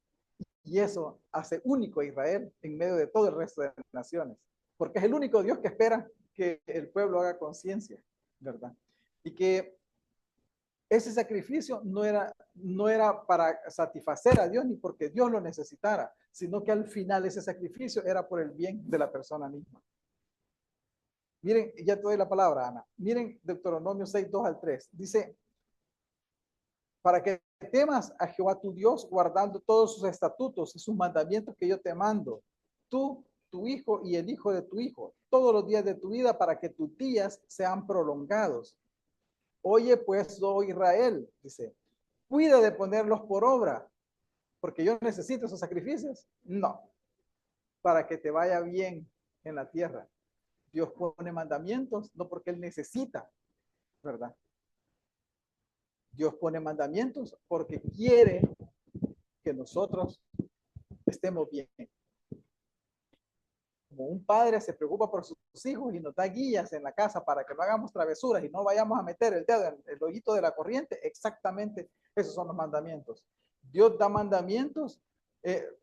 Y eso hace único a Israel en medio de todo el resto de las naciones, porque es el único Dios que espera que el pueblo haga conciencia, ¿verdad? Y que ese sacrificio no era para satisfacer a Dios ni porque Dios lo necesitara, sino que al final ese sacrificio era por el bien de la persona misma. Miren, ya te doy la palabra, Ana. Miren Deuteronomio 6, 2 al 3. Dice, para que temas a Jehová tu Dios, guardando todos sus estatutos y sus mandamientos que yo te mando, tú, tu hijo y el hijo de tu hijo, todos los días de tu vida para que tus días sean prolongados. Oye, pues, oh Israel, dice, cuida de ponerlos por obra, porque yo necesito esos sacrificios. No, para que te vaya bien en la tierra. Dios pone mandamientos, no porque Él necesita, ¿verdad? Dios pone mandamientos porque quiere que nosotros estemos bien. Como un padre se preocupa por sus hijos y nos da guías en la casa para que no hagamos travesuras y no vayamos a meter el dedo en el hoyito de la corriente, exactamente esos son los mandamientos. Dios da mandamientos,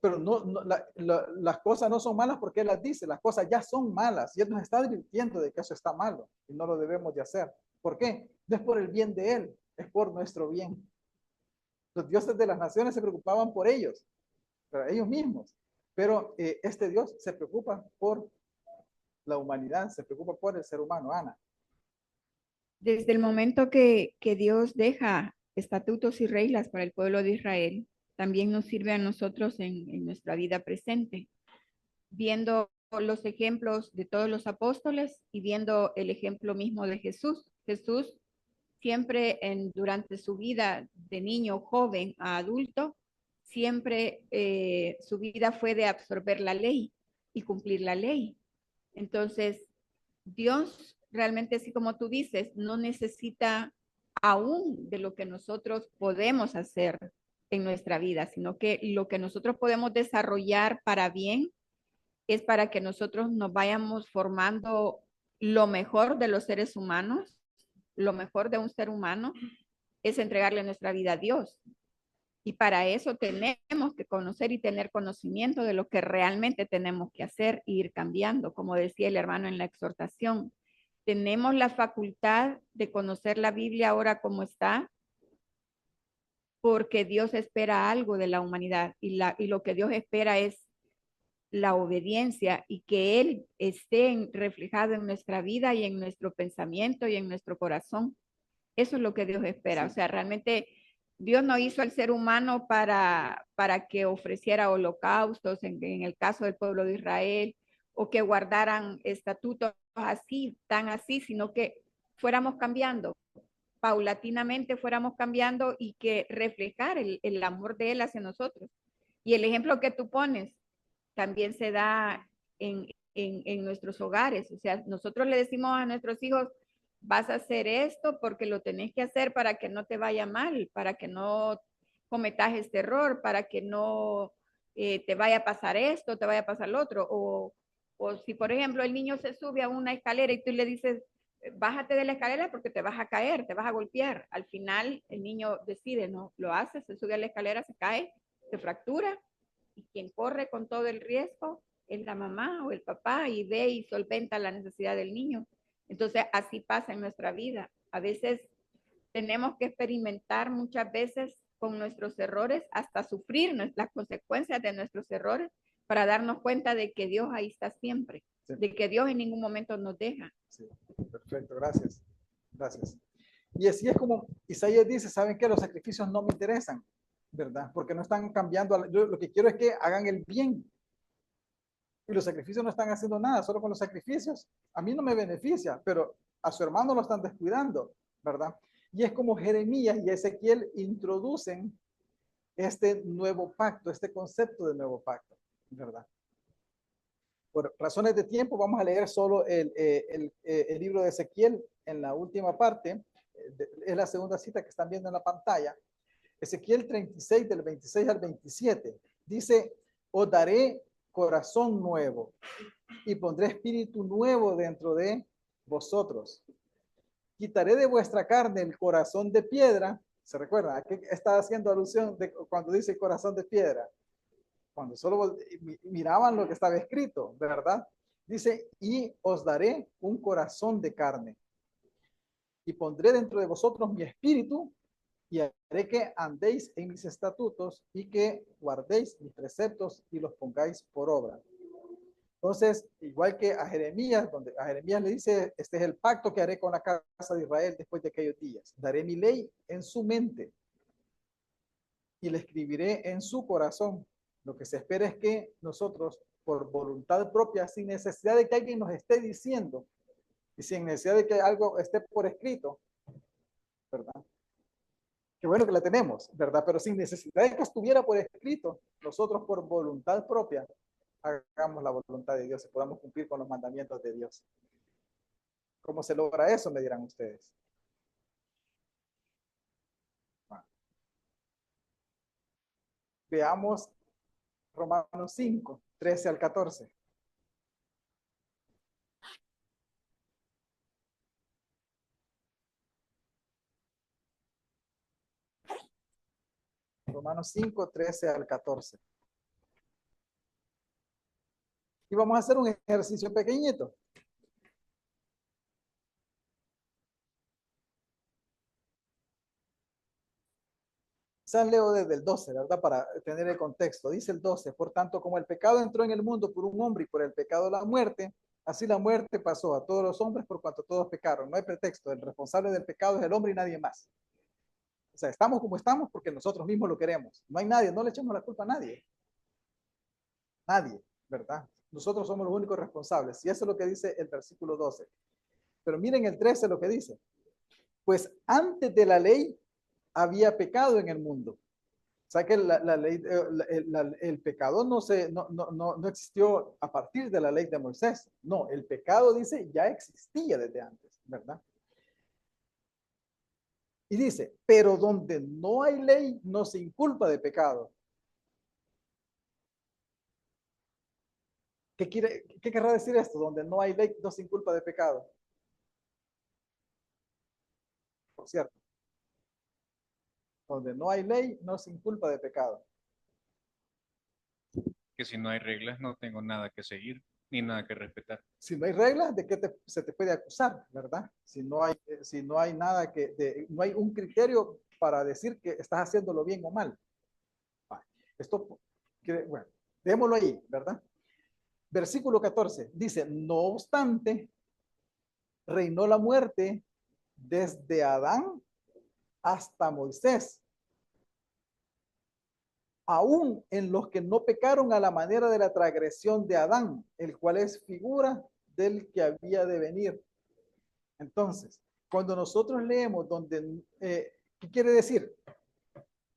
pero las cosas no son malas porque Él las dice, las cosas ya son malas y Él nos está advirtiendo de que eso está malo y no lo debemos de hacer. ¿Por qué? No es por el bien de Él, es por nuestro bien. Los dioses de las naciones se preocupaban por ellos, pero ellos mismos. Pero este Dios se preocupa por la humanidad, se preocupa por el ser humano, Ana. Desde el momento que Dios deja estatutos y reglas para el pueblo de Israel, también nos sirve a nosotros en nuestra vida presente, viendo los ejemplos de todos los apóstoles y viendo el ejemplo mismo de Jesús. Jesús siempre durante su vida de niño, joven a adulto, siempre su vida fue de absorber la ley y cumplir la ley. Entonces, Dios realmente, así como tú dices, no necesita aún de lo que nosotros podemos hacer en nuestra vida, sino que lo que nosotros podemos desarrollar para bien es para que nosotros nos vayamos formando lo mejor de los seres humanos, lo mejor de un ser humano es entregarle nuestra vida a Dios. Y para eso tenemos que conocer y tener conocimiento de lo que realmente tenemos que hacer e ir cambiando. Como decía el hermano en la exhortación, tenemos la facultad de conocer la Biblia ahora como está, porque Dios espera algo de la humanidad y lo que Dios espera es la obediencia y que Él esté reflejado en nuestra vida y en nuestro pensamiento y en nuestro corazón. Eso es lo que Dios espera. Sí. O sea, realmente Dios no hizo al ser humano para que ofreciera holocaustos en el caso del pueblo de Israel o que guardaran estatutos así, tan así, sino que fuéramos cambiando, paulatinamente fuéramos cambiando y que reflejar el amor de Él hacia nosotros. Y el ejemplo que tú pones también se da en nuestros hogares. O sea, nosotros le decimos a nuestros hijos, vas a hacer esto porque lo tenés que hacer para que no te vaya mal, para que no cometas este error, para que no te vaya a pasar esto, te vaya a pasar lo otro. O si, por ejemplo, el niño se sube a una escalera y tú le dices, bájate de la escalera porque te vas a caer, te vas a golpear. Al final, el niño decide, no, lo hace, se sube a la escalera, se cae, se fractura. Y quien corre con todo el riesgo es la mamá o el papá y ve y solventa la necesidad del niño. Entonces, así pasa en nuestra vida. A veces tenemos que experimentar muchas veces con nuestros errores, hasta sufrir las consecuencias de nuestros errores para darnos cuenta de que Dios ahí está siempre, sí. De que Dios en ningún momento nos deja. Sí, perfecto, gracias. Gracias. Y así es como Isaías dice, ¿saben qué? Los sacrificios no me interesan, ¿verdad? Porque no están cambiando. Yo lo que quiero es que hagan el bien. Y los sacrificios no están haciendo nada, solo con los sacrificios. A mí no me beneficia, pero a su hermano lo están descuidando, ¿verdad? Y es como Jeremías y Ezequiel introducen este nuevo pacto, este concepto de nuevo pacto, ¿verdad? Por razones de tiempo vamos a leer solo el libro de Ezequiel en la última parte. Es la segunda cita que están viendo en la pantalla. Ezequiel 36 del 26 al 27 dice, os daré corazón nuevo y pondré espíritu nuevo dentro de vosotros. Quitaré de vuestra carne el corazón de piedra. ¿Se recuerda? ¿A qué está haciendo alusión de cuando dice corazón de piedra? Cuando solo miraban lo que estaba escrito, ¿verdad? Dice, y os daré un corazón de carne y pondré dentro de vosotros mi espíritu y haré que andéis en mis estatutos y que guardéis mis preceptos y los pongáis por obra. Entonces, igual que a Jeremías, donde a Jeremías le dice, este es el pacto que haré con la casa de Israel después de aquellos días. Daré mi ley en su mente y la escribiré en su corazón. Lo que se espera es que nosotros por voluntad propia, sin necesidad de que alguien nos esté diciendo y sin necesidad de que algo esté por escrito, ¿verdad? Qué bueno que la tenemos, ¿verdad? Pero sin necesidad de que estuviera por escrito, nosotros por voluntad propia hagamos la voluntad de Dios y podamos cumplir con los mandamientos de Dios. ¿Cómo se logra eso? Me dirán ustedes. Bueno. Veamos Romanos 5, 13 al 14. Romanos 5, 13 al 14. Y vamos a hacer un ejercicio pequeñito. Leo desde el 12, ¿verdad? Para tener el contexto. Dice el 12, por tanto, como el pecado entró en el mundo por un hombre y por el pecado la muerte, así la muerte pasó a todos los hombres por cuanto todos pecaron. No hay pretexto, el responsable del pecado es el hombre y nadie más. O sea, estamos como estamos porque nosotros mismos lo queremos. No hay nadie, no le echamos la culpa a nadie. Nadie, ¿verdad? Nosotros somos los únicos responsables. Y eso es lo que dice el versículo 12. Pero miren el 13 lo que dice. Pues antes de la ley había pecado en el mundo. O sea que la ley, el pecado no existió a partir de la ley de Moisés. No, el pecado, dice, ya existía desde antes, ¿verdad? Y dice, pero donde no hay ley, no se inculpa de pecado. ¿Qué querrá decir esto? Donde no hay ley, no se inculpa de pecado. Por cierto. Donde no hay ley, no se inculpa de pecado. Que si no hay reglas no tengo nada que seguir ni nada que respetar. Si no hay reglas, ¿de qué se te puede acusar, verdad? Si no hay nada no hay un criterio para decir que estás haciéndolo bien o mal. Esto, bueno, démoslo ahí, ¿verdad? Versículo 14 dice, no obstante, reinó la muerte desde Adán hasta Moisés, aún en los que no pecaron a la manera de la transgresión de Adán, el cual es figura del que había de venir. Entonces, cuando nosotros leemos donde, ¿qué quiere decir?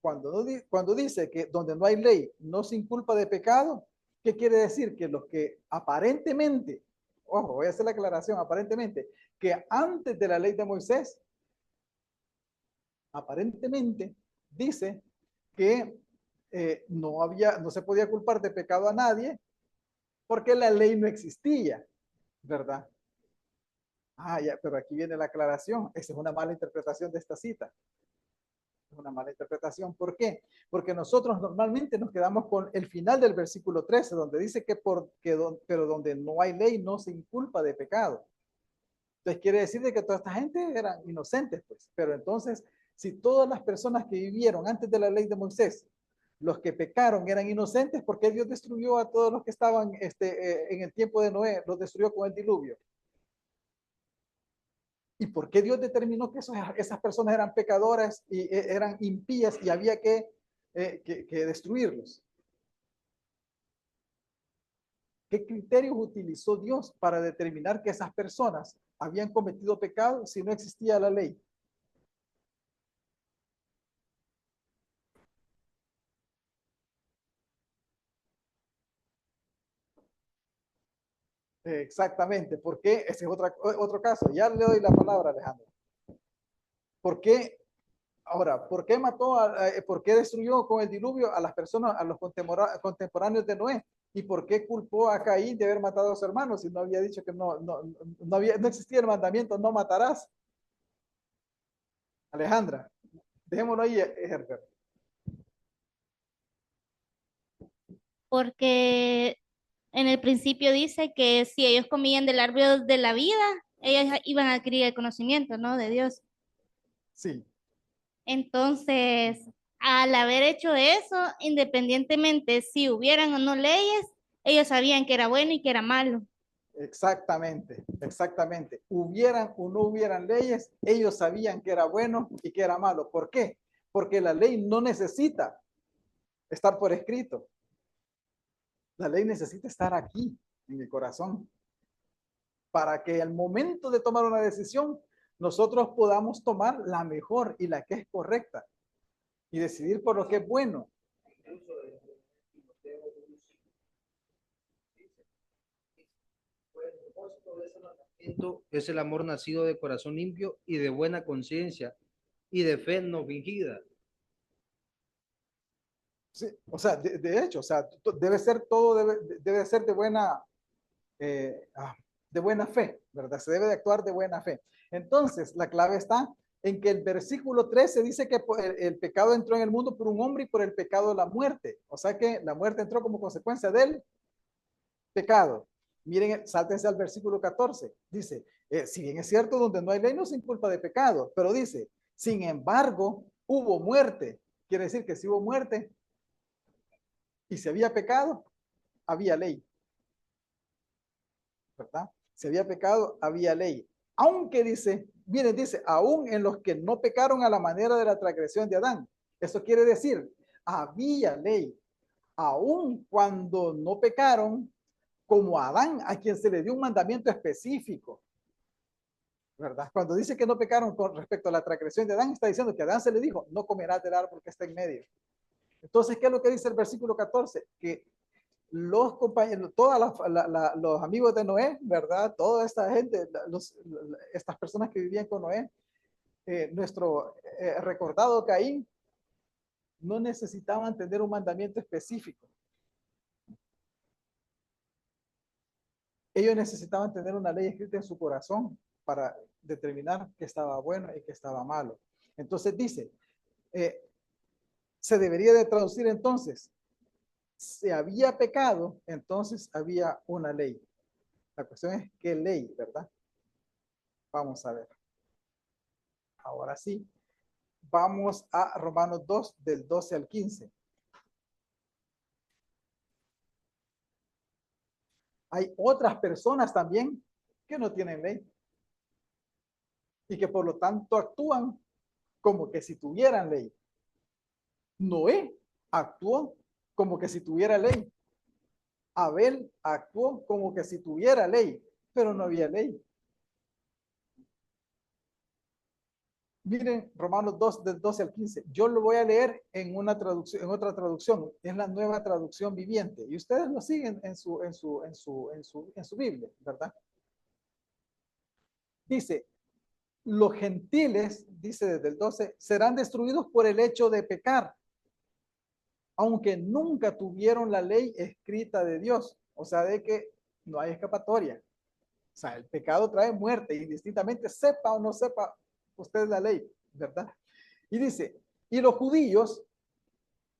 Cuando dice que donde no hay ley no se inculpa de pecado, ¿qué quiere decir? Que los que aparentemente, ojo, voy a hacer la aclaración, aparentemente, que antes de la ley de Moisés, aparentemente dice que no se podía culpar de pecado a nadie porque la ley no existía, ¿verdad? Ya, pero aquí viene la aclaración. Esa es una mala interpretación de esta cita. Es una mala interpretación. ¿Por qué? Porque nosotros normalmente nos quedamos con el final del versículo 13, donde dice pero donde no hay ley no se inculpa de pecado. Entonces quiere decir de que toda esta gente eran inocentes, pues. Pero entonces, si todas las personas que vivieron antes de la ley de Moisés, los que pecaron eran inocentes, ¿por qué Dios destruyó a todos los que estaban en el tiempo de Noé? Los destruyó con el diluvio. ¿Y por qué Dios determinó que esas personas eran pecadoras y eran impías y había que destruirlos? ¿Qué criterios utilizó Dios para determinar que esas personas habían cometido pecado si no existía la ley? Exactamente, porque ese es otro caso. Ya le doy la palabra, Alejandro. ¿Por qué? Ahora, ¿por qué por qué destruyó con el diluvio a las personas, a los contemporáneos de Noé? ¿Y por qué culpó a Caín de haber matado a sus hermanos si no había dicho que no existía el mandamiento, no matarás? Alejandra, dejémoslo ahí, Herbert. Porque en el principio dice que si ellos comían del árbol de la vida, ellos iban a adquirir el conocimiento, ¿no? De Dios. Sí. Entonces, al haber hecho eso, independientemente si hubieran o no leyes, ellos sabían que era bueno y que era malo. Exactamente, exactamente. Hubieran o no hubieran leyes, ellos sabían que era bueno y que era malo. ¿Por qué? Porque la ley no necesita estar por escrito. La ley necesita estar aquí, en el corazón, para que al momento de tomar una decisión, nosotros podamos tomar la mejor y la que es correcta y decidir por lo que es bueno. Es el amor nacido de corazón limpio y de buena conciencia y de fe no fingida. Sí, o sea, de hecho, o sea, debe ser todo, debe ser de buena fe, ¿verdad? Se debe de actuar de buena fe. Entonces, la clave está en que el versículo 13 dice que el pecado entró en el mundo por un hombre y por el pecado la muerte. O sea que la muerte entró como consecuencia del pecado. Miren, sáltense al versículo 14. Dice, si bien es cierto, donde no hay ley no se inculpa de pecado, pero dice, sin embargo, hubo muerte. Quiere decir que si hubo muerte y si había pecado, había ley. ¿Verdad? Si había pecado, había ley. Aunque dice, miren, dice, aún en los que no pecaron a la manera de la transgresión de Adán. Eso quiere decir, había ley. Aún cuando no pecaron, como Adán, a quien se le dio un mandamiento específico. ¿Verdad? Cuando dice que no pecaron con respecto a la transgresión de Adán, está diciendo que a Adán se le dijo, no comerás del árbol que está en medio. Entonces, ¿qué es lo que dice el versículo 14? Que los compañeros, los amigos de Noé, ¿verdad? Toda esta gente, estas personas que vivían con Noé, nuestro recordado Caín, no necesitaban tener un mandamiento específico. Ellos necesitaban tener una ley escrita en su corazón para determinar qué estaba bueno y qué estaba malo. Entonces dice, se debería de traducir entonces, si había pecado, entonces había una ley. La cuestión es qué ley, ¿verdad? Vamos a ver. Ahora sí. Vamos a Romanos 2, del 12 al 15. Hay otras personas también que no tienen ley y que por lo tanto actúan como que si tuvieran ley. Noé actuó como que si tuviera ley. Abel actuó como que si tuviera ley, pero no había ley. Miren Romanos 2 del 12 al 15. Yo lo voy a leer en una traducción, en otra traducción. Es la Nueva Traducción Viviente y ustedes lo siguen en su Biblia, ¿verdad? Dice, los gentiles, dice desde el 12, serán destruidos por el hecho de pecar, aunque nunca tuvieron la ley escrita de Dios. O sea, de que no hay escapatoria. O sea, el pecado trae muerte, indistintamente sepa o no sepa usted la ley, ¿verdad? Y dice, y los judíos,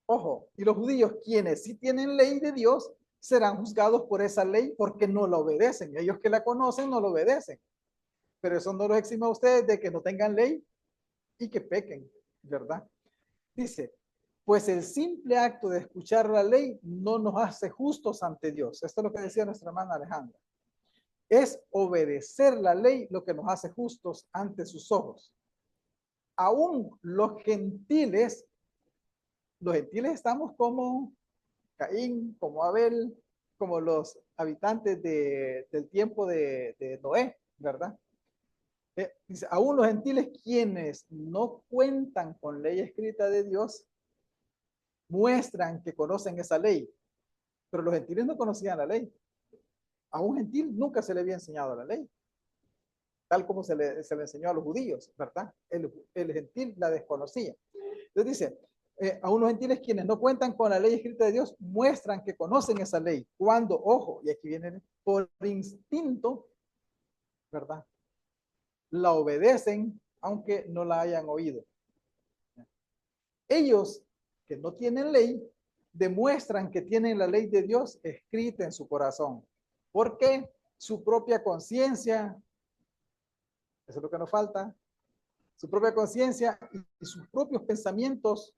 ojo, y los judíos quienes sí tienen ley de Dios, serán juzgados por esa ley porque no la obedecen. Ellos que la conocen no la obedecen. Pero eso no los exime a ustedes de que no tengan ley y que pequen, ¿verdad? Dice, pues el simple acto de escuchar la ley no nos hace justos ante Dios. Esto es lo que decía nuestra hermana Alejandra. Es obedecer la ley lo que nos hace justos ante sus ojos. Aún los gentiles estamos como Caín, como Abel, como los habitantes del tiempo de Noé, ¿verdad? Dice, aún los gentiles quienes no cuentan con ley escrita de Dios, muestran que conocen esa ley, pero los gentiles no conocían la ley. A un gentil nunca se le había enseñado la ley, tal como se le enseñó a los judíos, ¿verdad? El gentil la desconocía. Entonces dice, a unos gentiles quienes no cuentan con la ley escrita de Dios, muestran que conocen esa ley. Cuando, ojo, y aquí viene, por instinto, ¿verdad? La obedecen, aunque no la hayan oído. Ellos que no tienen ley, demuestran que tienen la ley de Dios escrita en su corazón. Porque su propia conciencia, eso es lo que nos falta, su propia conciencia y sus propios pensamientos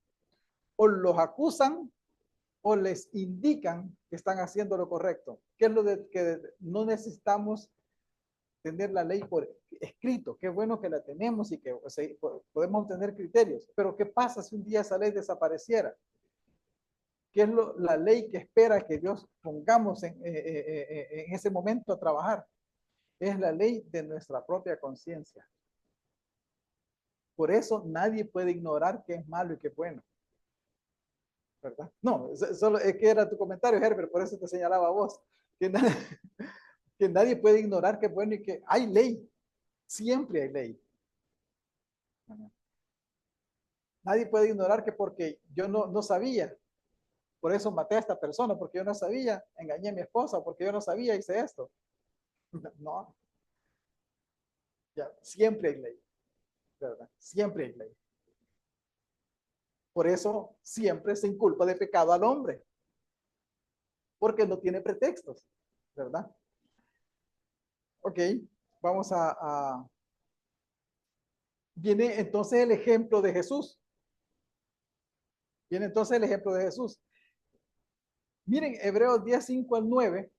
o los acusan o les indican que están haciendo lo correcto. ¿Qué es lo de que no necesitamos tener la ley por escrito? Qué bueno que la tenemos y que, o sea, podemos obtener criterios. Pero ¿qué pasa si un día esa ley desapareciera? ¿Qué es la ley que espera que Dios pongamos en ese momento a trabajar? Es la ley de nuestra propia conciencia. Por eso nadie puede ignorar qué es malo y qué es bueno. ¿Verdad? No, solo es que era tu comentario, Herbert, por eso te señalaba a vos. Que, que nadie puede ignorar qué es bueno y que hay ley. Siempre hay ley. Nadie puede ignorar que porque yo no sabía, por eso maté a esta persona, porque yo no sabía, engañé a mi esposa, porque yo no sabía, hice esto. No. Ya, siempre hay ley. ¿Verdad? Siempre hay ley. Por eso siempre se inculpa de pecado al hombre. Porque no tiene pretextos. ¿Verdad? Ok, vamos Viene entonces el ejemplo de Jesús. Viene entonces el ejemplo de Jesús. Miren, Hebreos 10, 5 al 9.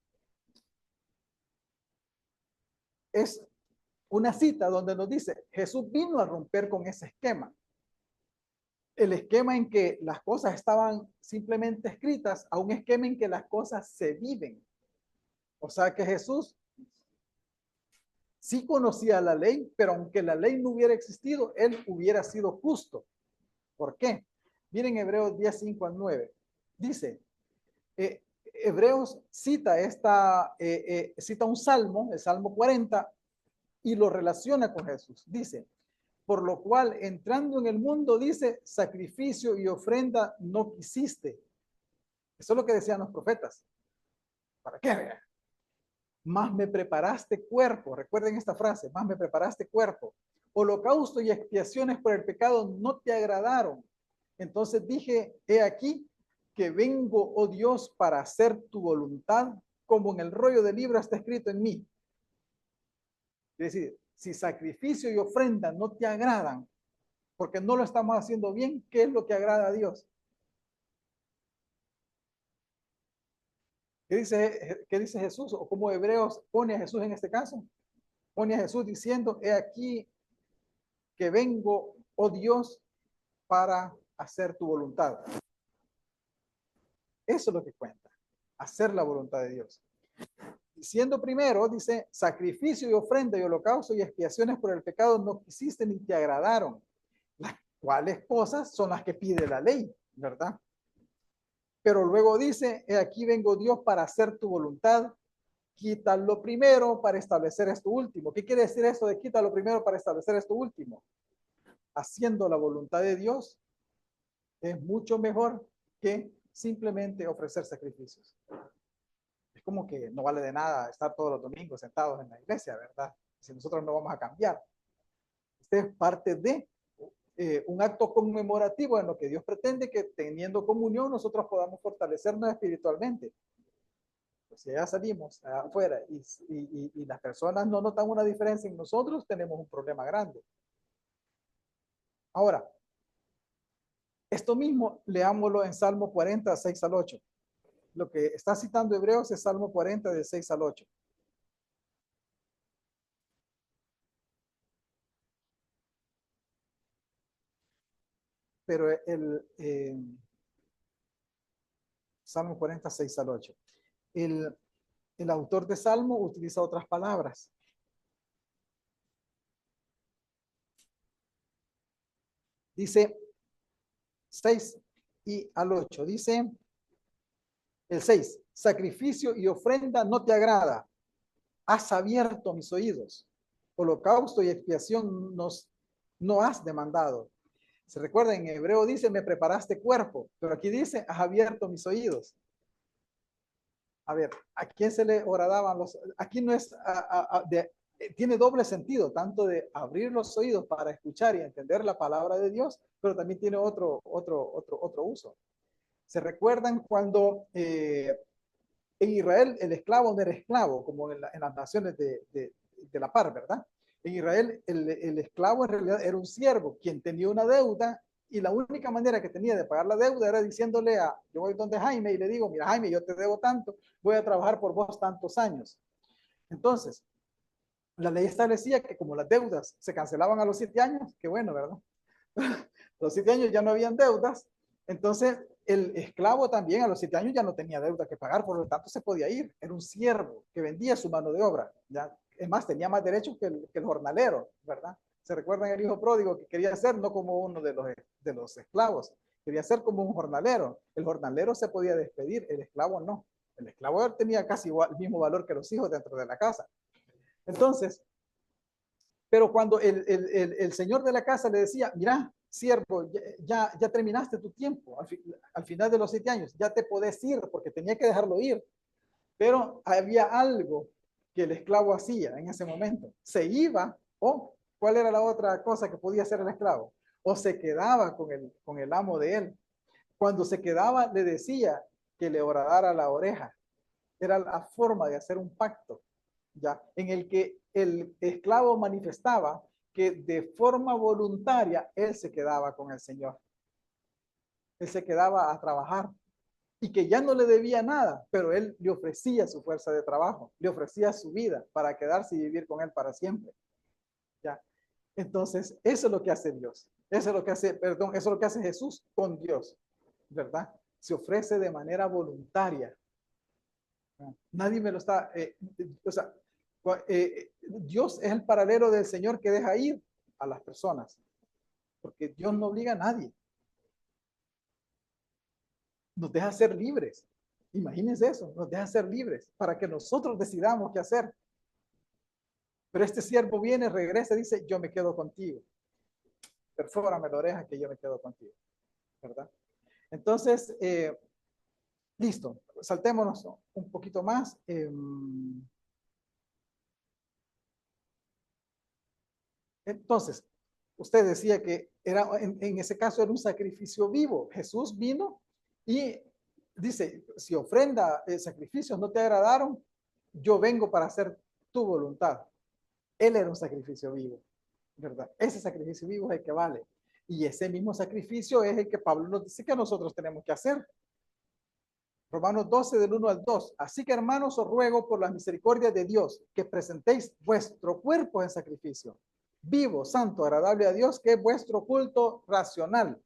Es una cita donde nos dice, Jesús vino a romper con ese esquema. El esquema en que las cosas estaban simplemente escritas a un esquema en que las cosas se viven. O sea que Jesús sí conocía la ley, pero aunque la ley no hubiera existido, él hubiera sido justo. ¿Por qué? Miren Hebreos 10, 5 al 9. Dice, Hebreos cita cita un salmo, el Salmo 40, y lo relaciona con Jesús. Dice, por lo cual entrando en el mundo, dice, sacrificio y ofrenda no quisiste. Eso es lo que decían los profetas. ¿Para qué? Más me preparaste cuerpo. Recuerden esta frase, más me preparaste cuerpo. Holocausto y expiaciones por el pecado no te agradaron. Entonces dije, he aquí que vengo, oh Dios, para hacer tu voluntad, como en el rollo del libro está escrito en mí. Es decir, si sacrificio y ofrenda no te agradan, porque no lo estamos haciendo bien, ¿qué es lo que agrada a Dios? ¿Qué dice Jesús? ¿O cómo Hebreos pone a Jesús en este caso? Pone a Jesús diciendo, he aquí que vengo, oh Dios, para hacer tu voluntad. Eso es lo que cuenta, hacer la voluntad de Dios. Diciendo primero, dice, sacrificio y ofrenda y holocausto y expiaciones por el pecado no quisiste ni te agradaron. Las cuales cosas son las que pide la ley, ¿verdad? Pero luego dice, he aquí vengo Dios para hacer tu voluntad, quita lo primero para establecer esto último. ¿Qué quiere decir esto de quita lo primero para establecer esto último? Haciendo la voluntad de Dios es mucho mejor que simplemente ofrecer sacrificios. Es como que no vale de nada estar todos los domingos sentados en la iglesia, ¿verdad? Si nosotros no vamos a cambiar. Este es parte de un acto conmemorativo en lo que Dios pretende que teniendo comunión nosotros podamos fortalecernos espiritualmente. Pues si ya salimos afuera y las personas no notan una diferencia en nosotros, tenemos un problema grande. Ahora, esto mismo leámoslo en Salmo 40, 6 al 8. Lo que está citando Hebreos es Salmo 40, de 6 al 8. Pero Salmo 40, 6 al 8. El autor de Salmo utiliza otras palabras. Dice 6 y al 8. Dice el 6. Sacrificio y ofrenda no te agrada. Has abierto mis oídos. Holocausto y expiación no has demandado. Se recuerda, en hebreo dice, me preparaste cuerpo. Pero aquí dice, has abierto mis oídos. A ver, ¿a quién se le agradaban los? Aquí no es, tiene doble sentido, tanto de abrir los oídos para escuchar y entender la palabra de Dios, pero también tiene otro uso. ¿Se recuerdan cuando en Israel el esclavo no era esclavo, como en las naciones de la par, ¿verdad? En Israel el esclavo en realidad era un siervo, quien tenía una deuda y la única manera que tenía de pagar la deuda era diciéndole yo voy donde Jaime y le digo, mira Jaime, yo te debo tanto, voy a trabajar por vos tantos años. Entonces, la ley establecía que como las deudas se cancelaban a los 7 años, qué bueno, ¿verdad? Los 7 años ya no habían deudas, entonces el esclavo también a los 7 años ya no tenía deuda que pagar, por lo tanto se podía ir. Era un siervo que vendía su mano de obra. ¿Ya? Es más, tenía más derechos que el jornalero, ¿verdad? ¿Se recuerdan el hijo pródigo que quería ser no como uno de los esclavos? Quería ser como un jornalero. El jornalero se podía despedir, el esclavo no. El esclavo tenía casi igual, el mismo valor que los hijos dentro de la casa. Entonces, pero cuando el señor de la casa le decía, mira, siervo, ya terminaste tu tiempo, al final de los 7 años, ya te podés ir, porque tenía que dejarlo ir. Pero había algo que el esclavo hacía en ese momento. Se iba, o ¿cuál era la otra cosa que podía hacer el esclavo? O se quedaba con el amo de él. Cuando se quedaba, le decía que le horadara la oreja. Era la forma de hacer un pacto, ¿ya? En el que el esclavo manifestaba que de forma voluntaria él se quedaba con el Señor. Él se quedaba a trabajar y que ya no le debía nada, pero él le ofrecía su fuerza de trabajo, le ofrecía su vida para quedarse y vivir con él para siempre. ¿Ya? Entonces, eso es lo que hace Dios. Eso es lo que hace, perdón, eso es lo que hace Jesús con Dios, ¿verdad? Se ofrece de manera voluntaria. Nadie me lo está, o sea, Dios es el paralelo del Señor que deja ir a las personas, porque Dios no obliga a nadie. Nos deja ser libres. Imagínense eso, nos deja ser libres para que nosotros decidamos qué hacer. Pero este siervo viene, regresa y dice, yo me quedo contigo. Perfórame la oreja que yo me quedo contigo. ¿Verdad? Entonces, listo, saltémonos un poquito más. Entonces, usted decía que era, en ese caso era un sacrificio vivo. Jesús vino y dice, si ofrenda, sacrificios no te agradaron, yo vengo para hacer tu voluntad. Él era un sacrificio vivo, ¿verdad? Ese sacrificio vivo es el que vale. Y ese mismo sacrificio es el que Pablo nos dice que nosotros tenemos que hacer. Romanos 12, del 1 al 2. Así que, hermanos, os ruego por las misericordias de Dios que presentéis vuestro cuerpo en sacrificio, vivo, santo, agradable a Dios, que es vuestro culto racional.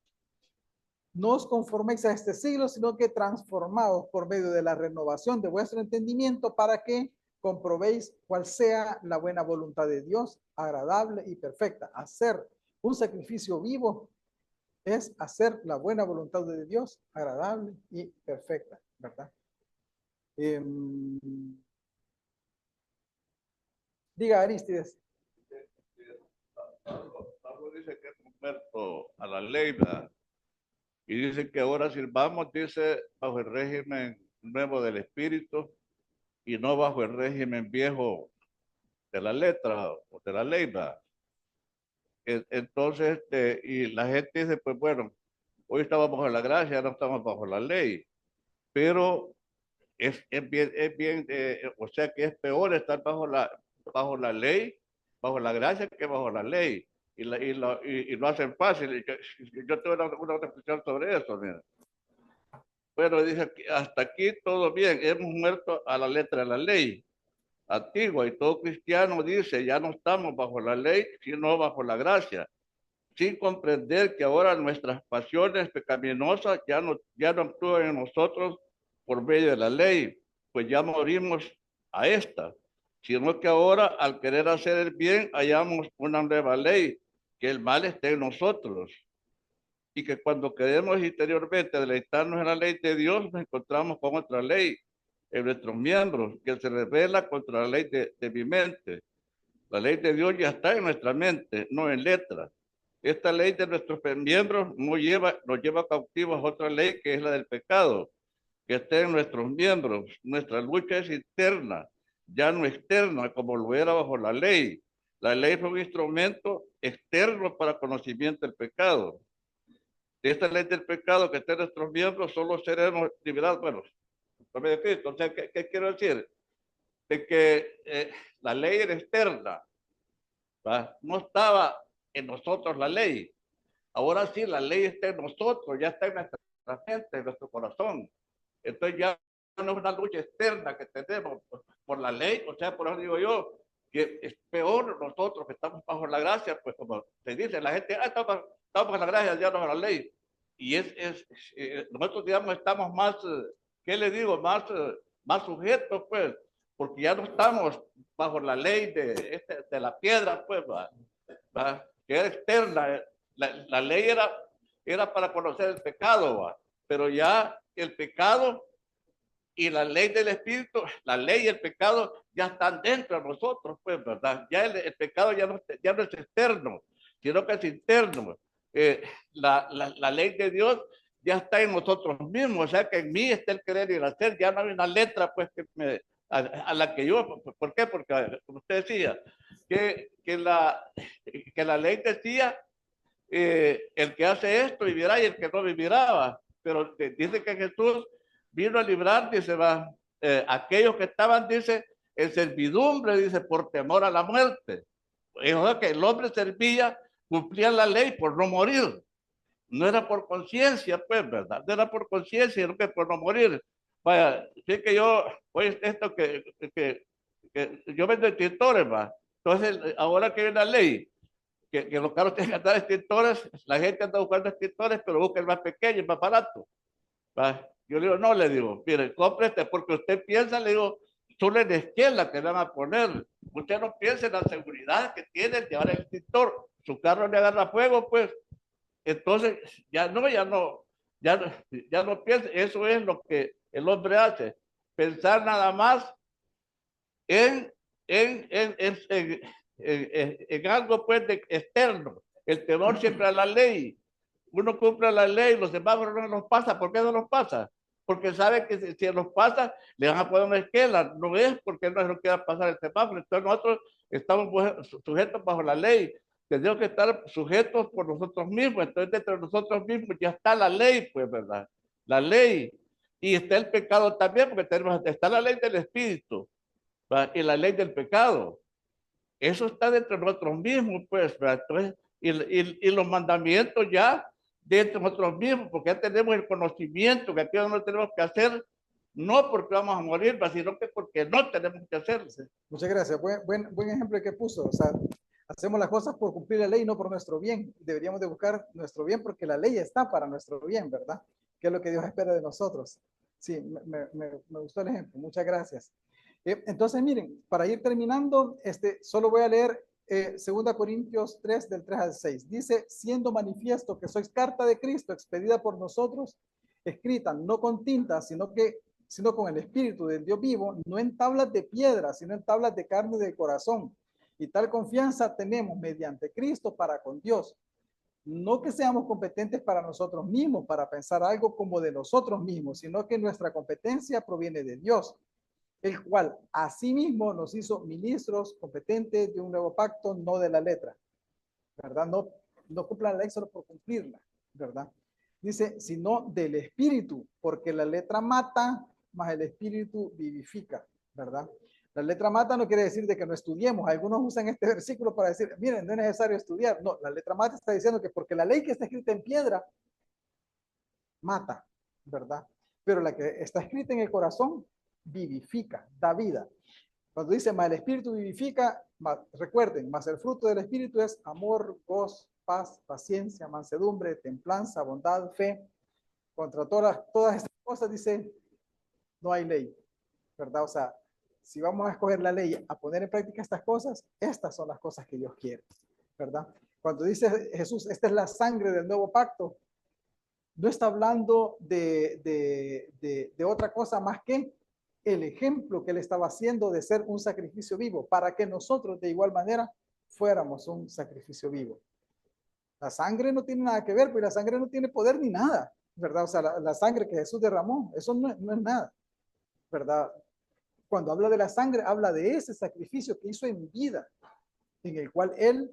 No os conforméis a este siglo, sino que transformaos por medio de la renovación de vuestro entendimiento para que comprobéis cuál sea la buena voluntad de Dios, agradable y perfecta. Hacer un sacrificio vivo es hacer la buena voluntad de Dios, agradable y perfecta, ¿verdad? Diga, Aristides. Pablo dice que es muerto a la ley, ¿verdad? Y dice que ahora sirvamos, dice, bajo el régimen nuevo del Espíritu y no bajo el régimen viejo de la letra o de la ley, ¿verdad? Entonces, y la gente dice, pues bueno, hoy estamos bajo la gracia, no estamos bajo la ley, pero es bien, o sea que es peor estar bajo la ley, bajo la gracia que bajo la ley. Y lo hacen fácil. Yo tengo una reflexión sobre eso. Mira. Bueno, dice que hasta aquí todo bien, hemos muerto a la letra de la ley antigua y todo cristiano dice, ya no estamos bajo la ley, sino bajo la gracia, sin comprender que ahora nuestras pasiones pecaminosas ya no actúan en nosotros por medio de la ley, pues ya morimos a esta, sino que ahora al querer hacer el bien hallamos una nueva ley, que el mal esté en nosotros. Y que cuando queremos interiormente deleitarnos en la ley de Dios, nos encontramos con otra ley en nuestros miembros, que se revela contra la ley de mi mente. La ley de Dios ya está en nuestra mente, no en letra. Esta ley de nuestros miembros nos lleva cautivos a otra ley que es la del pecado, que está en nuestros miembros. Nuestra lucha es interna, ya no externa, como lo era bajo la ley. La ley fue un instrumento externo para conocimiento del pecado. De esta ley del pecado que está en nuestros miembros, solo seremos liberados, bueno, por medio de Cristo. O sea, ¿qué quiero decir? De que la ley era externa, ¿va? No estaba en nosotros la ley. Ahora sí, la ley está en nosotros, ya está en nuestra mente, en nuestro corazón. Entonces ya no es una lucha externa que tenemos por la ley, o sea, por eso digo yo, que es peor nosotros que estamos bajo la gracia, pues como se dice, la gente, estamos bajo la gracia, ya no bajo la ley. nosotros, digamos, estamos más, ¿qué le digo? Más sujetos, pues, porque ya no estamos bajo la ley de la piedra, pues, ¿va? Que era externa. La ley era para conocer el pecado, ¿va? Pero ya el pecado y la ley del Espíritu, la ley y el pecado ya están dentro de nosotros, pues, ¿verdad? Ya el pecado ya no es externo, sino que es interno. La ley de Dios ya está en nosotros mismos, o sea que en mí está el querer y el hacer, ya no hay una letra, pues, a la que yo, ¿por qué? Porque, como usted decía, que la ley decía, el que hace esto vivirá y el que no vivirá, pero dice que Jesús vino a librar, dice, aquellos que estaban, dice, en servidumbre, dice, por temor a la muerte. O sea, que el hombre servía, cumplía la ley por no morir. No era por conciencia, pues, ¿verdad? No era por conciencia, sino que por no morir. Vaya, sí que yo, oye, esto que yo vendo extintores, va. Entonces, ahora que hay una ley, que los carros tienen que andar extintores, la gente anda buscando extintores, pero busca el más pequeño, el más barato. ¿Va? Yo le digo, no, le digo, mire, compre este, porque usted piensa, le digo, solo en esquela que le van a poner. Usted no piensa en la seguridad que tiene de llevar el extintor. Su carro le agarra fuego, pues. Entonces, ya no piensa. Eso es lo que el hombre hace. Pensar nada más en algo, pues, externo. El temor siempre a la ley. Uno cumple la ley, los semáforos no los pasa. ¿Por qué no los pasa? Porque sabe que si los pasa, le van a poner una esquela. No es porque no se quiera pasar el semáforo. Entonces nosotros estamos sujetos bajo la ley. Tenemos que estar sujetos por nosotros mismos. Entonces dentro de nosotros mismos ya está la ley, pues, ¿verdad? La ley. Y está el pecado también, porque está la ley del Espíritu, ¿verdad? Y la ley del pecado. Eso está dentro de nosotros mismos, pues, ¿verdad? Entonces, y los mandamientos ya dentro de nosotros mismos, porque ya tenemos el conocimiento que aquí no lo tenemos que hacer, no porque vamos a morir, sino que porque no tenemos que hacerlo. Muchas gracias. Buen ejemplo que puso. O sea, hacemos las cosas por cumplir la ley, no por nuestro bien. Deberíamos de buscar nuestro bien porque la ley está para nuestro bien, ¿verdad? Que es lo que Dios espera de nosotros. Sí, me gustó el ejemplo. Muchas gracias. Entonces, miren, para ir terminando, solo voy a leer 2 Corintios 3, del 3 al 6. Dice, siendo manifiesto que sois carta de Cristo, expedida por nosotros, escrita no con tinta, sino con el Espíritu del Dios vivo, no en tablas de piedra, sino en tablas de carne del corazón. Y tal confianza tenemos mediante Cristo para con Dios. No que seamos competentes para nosotros mismos, para pensar algo como de nosotros mismos, sino que nuestra competencia proviene de Dios, el cual asimismo nos hizo ministros competentes de un nuevo pacto, no de la letra, ¿verdad? No cumplan la ley solo por cumplirla, ¿verdad? Dice, sino del Espíritu, porque la letra mata, mas el Espíritu vivifica, ¿verdad? La letra mata no quiere decir de que no estudiemos. Algunos usan este versículo para decir, miren, no es necesario estudiar. No, la letra mata está diciendo que porque la ley que está escrita en piedra mata, ¿verdad? Pero la que está escrita en el corazón vivifica, da vida. Cuando dice, mas el Espíritu vivifica, recuerden, mas el fruto del Espíritu es amor, gozo, paz, paciencia, mansedumbre, templanza, bondad, fe. Contra todas estas cosas dice, no hay ley, ¿verdad? O sea, si vamos a escoger la ley, a poner en práctica estas cosas, estas son las cosas que Dios quiere, ¿verdad? Cuando dice Jesús, esta es la sangre del nuevo pacto, no está hablando de otra cosa más que el ejemplo que él estaba haciendo de ser un sacrificio vivo, para que nosotros de igual manera fuéramos un sacrificio vivo. La sangre no tiene nada que ver, porque la sangre no tiene poder ni nada, ¿verdad? O sea, la sangre que Jesús derramó, eso no es nada, ¿verdad? Cuando habla de la sangre, habla de ese sacrificio que hizo en vida, en el cual él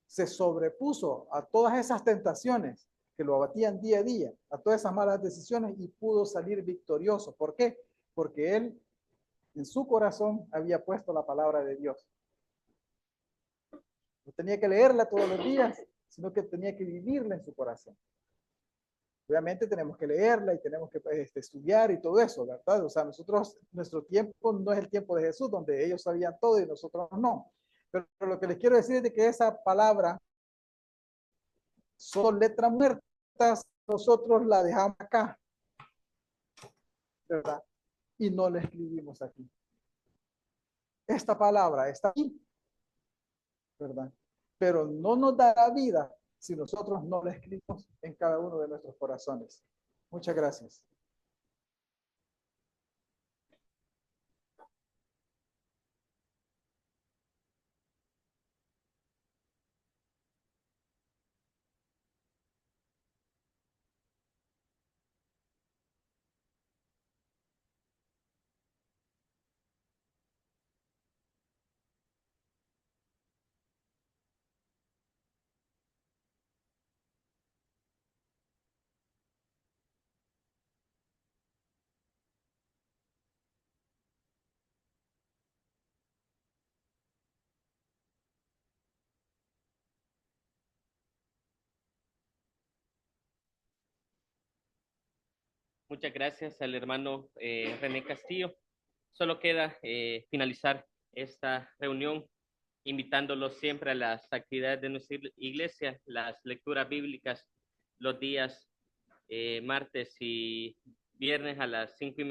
se sobrepuso a todas esas tentaciones que lo abatían día a día, a todas esas malas decisiones, y pudo salir victorioso. ¿Por qué? Porque él en su corazón había puesto la palabra de Dios. No tenía que leerla todos los días, sino que tenía que vivirla en su corazón. Obviamente tenemos que leerla y tenemos que estudiar y todo eso, ¿verdad? O sea, nuestro tiempo no es el tiempo de Jesús, donde ellos sabían todo y nosotros no. Pero lo que les quiero decir es de que esa palabra son letras muertas nosotros la dejamos acá, ¿verdad? Y no la escribimos aquí. Esta palabra está aquí, ¿verdad? Pero no nos dará vida si nosotros no la escribimos en cada uno de nuestros corazones. Muchas gracias. Muchas gracias al hermano René Castillo. Solo queda finalizar esta reunión invitándolos siempre a las actividades de nuestra iglesia, las lecturas bíblicas los días martes y viernes a las 5:30.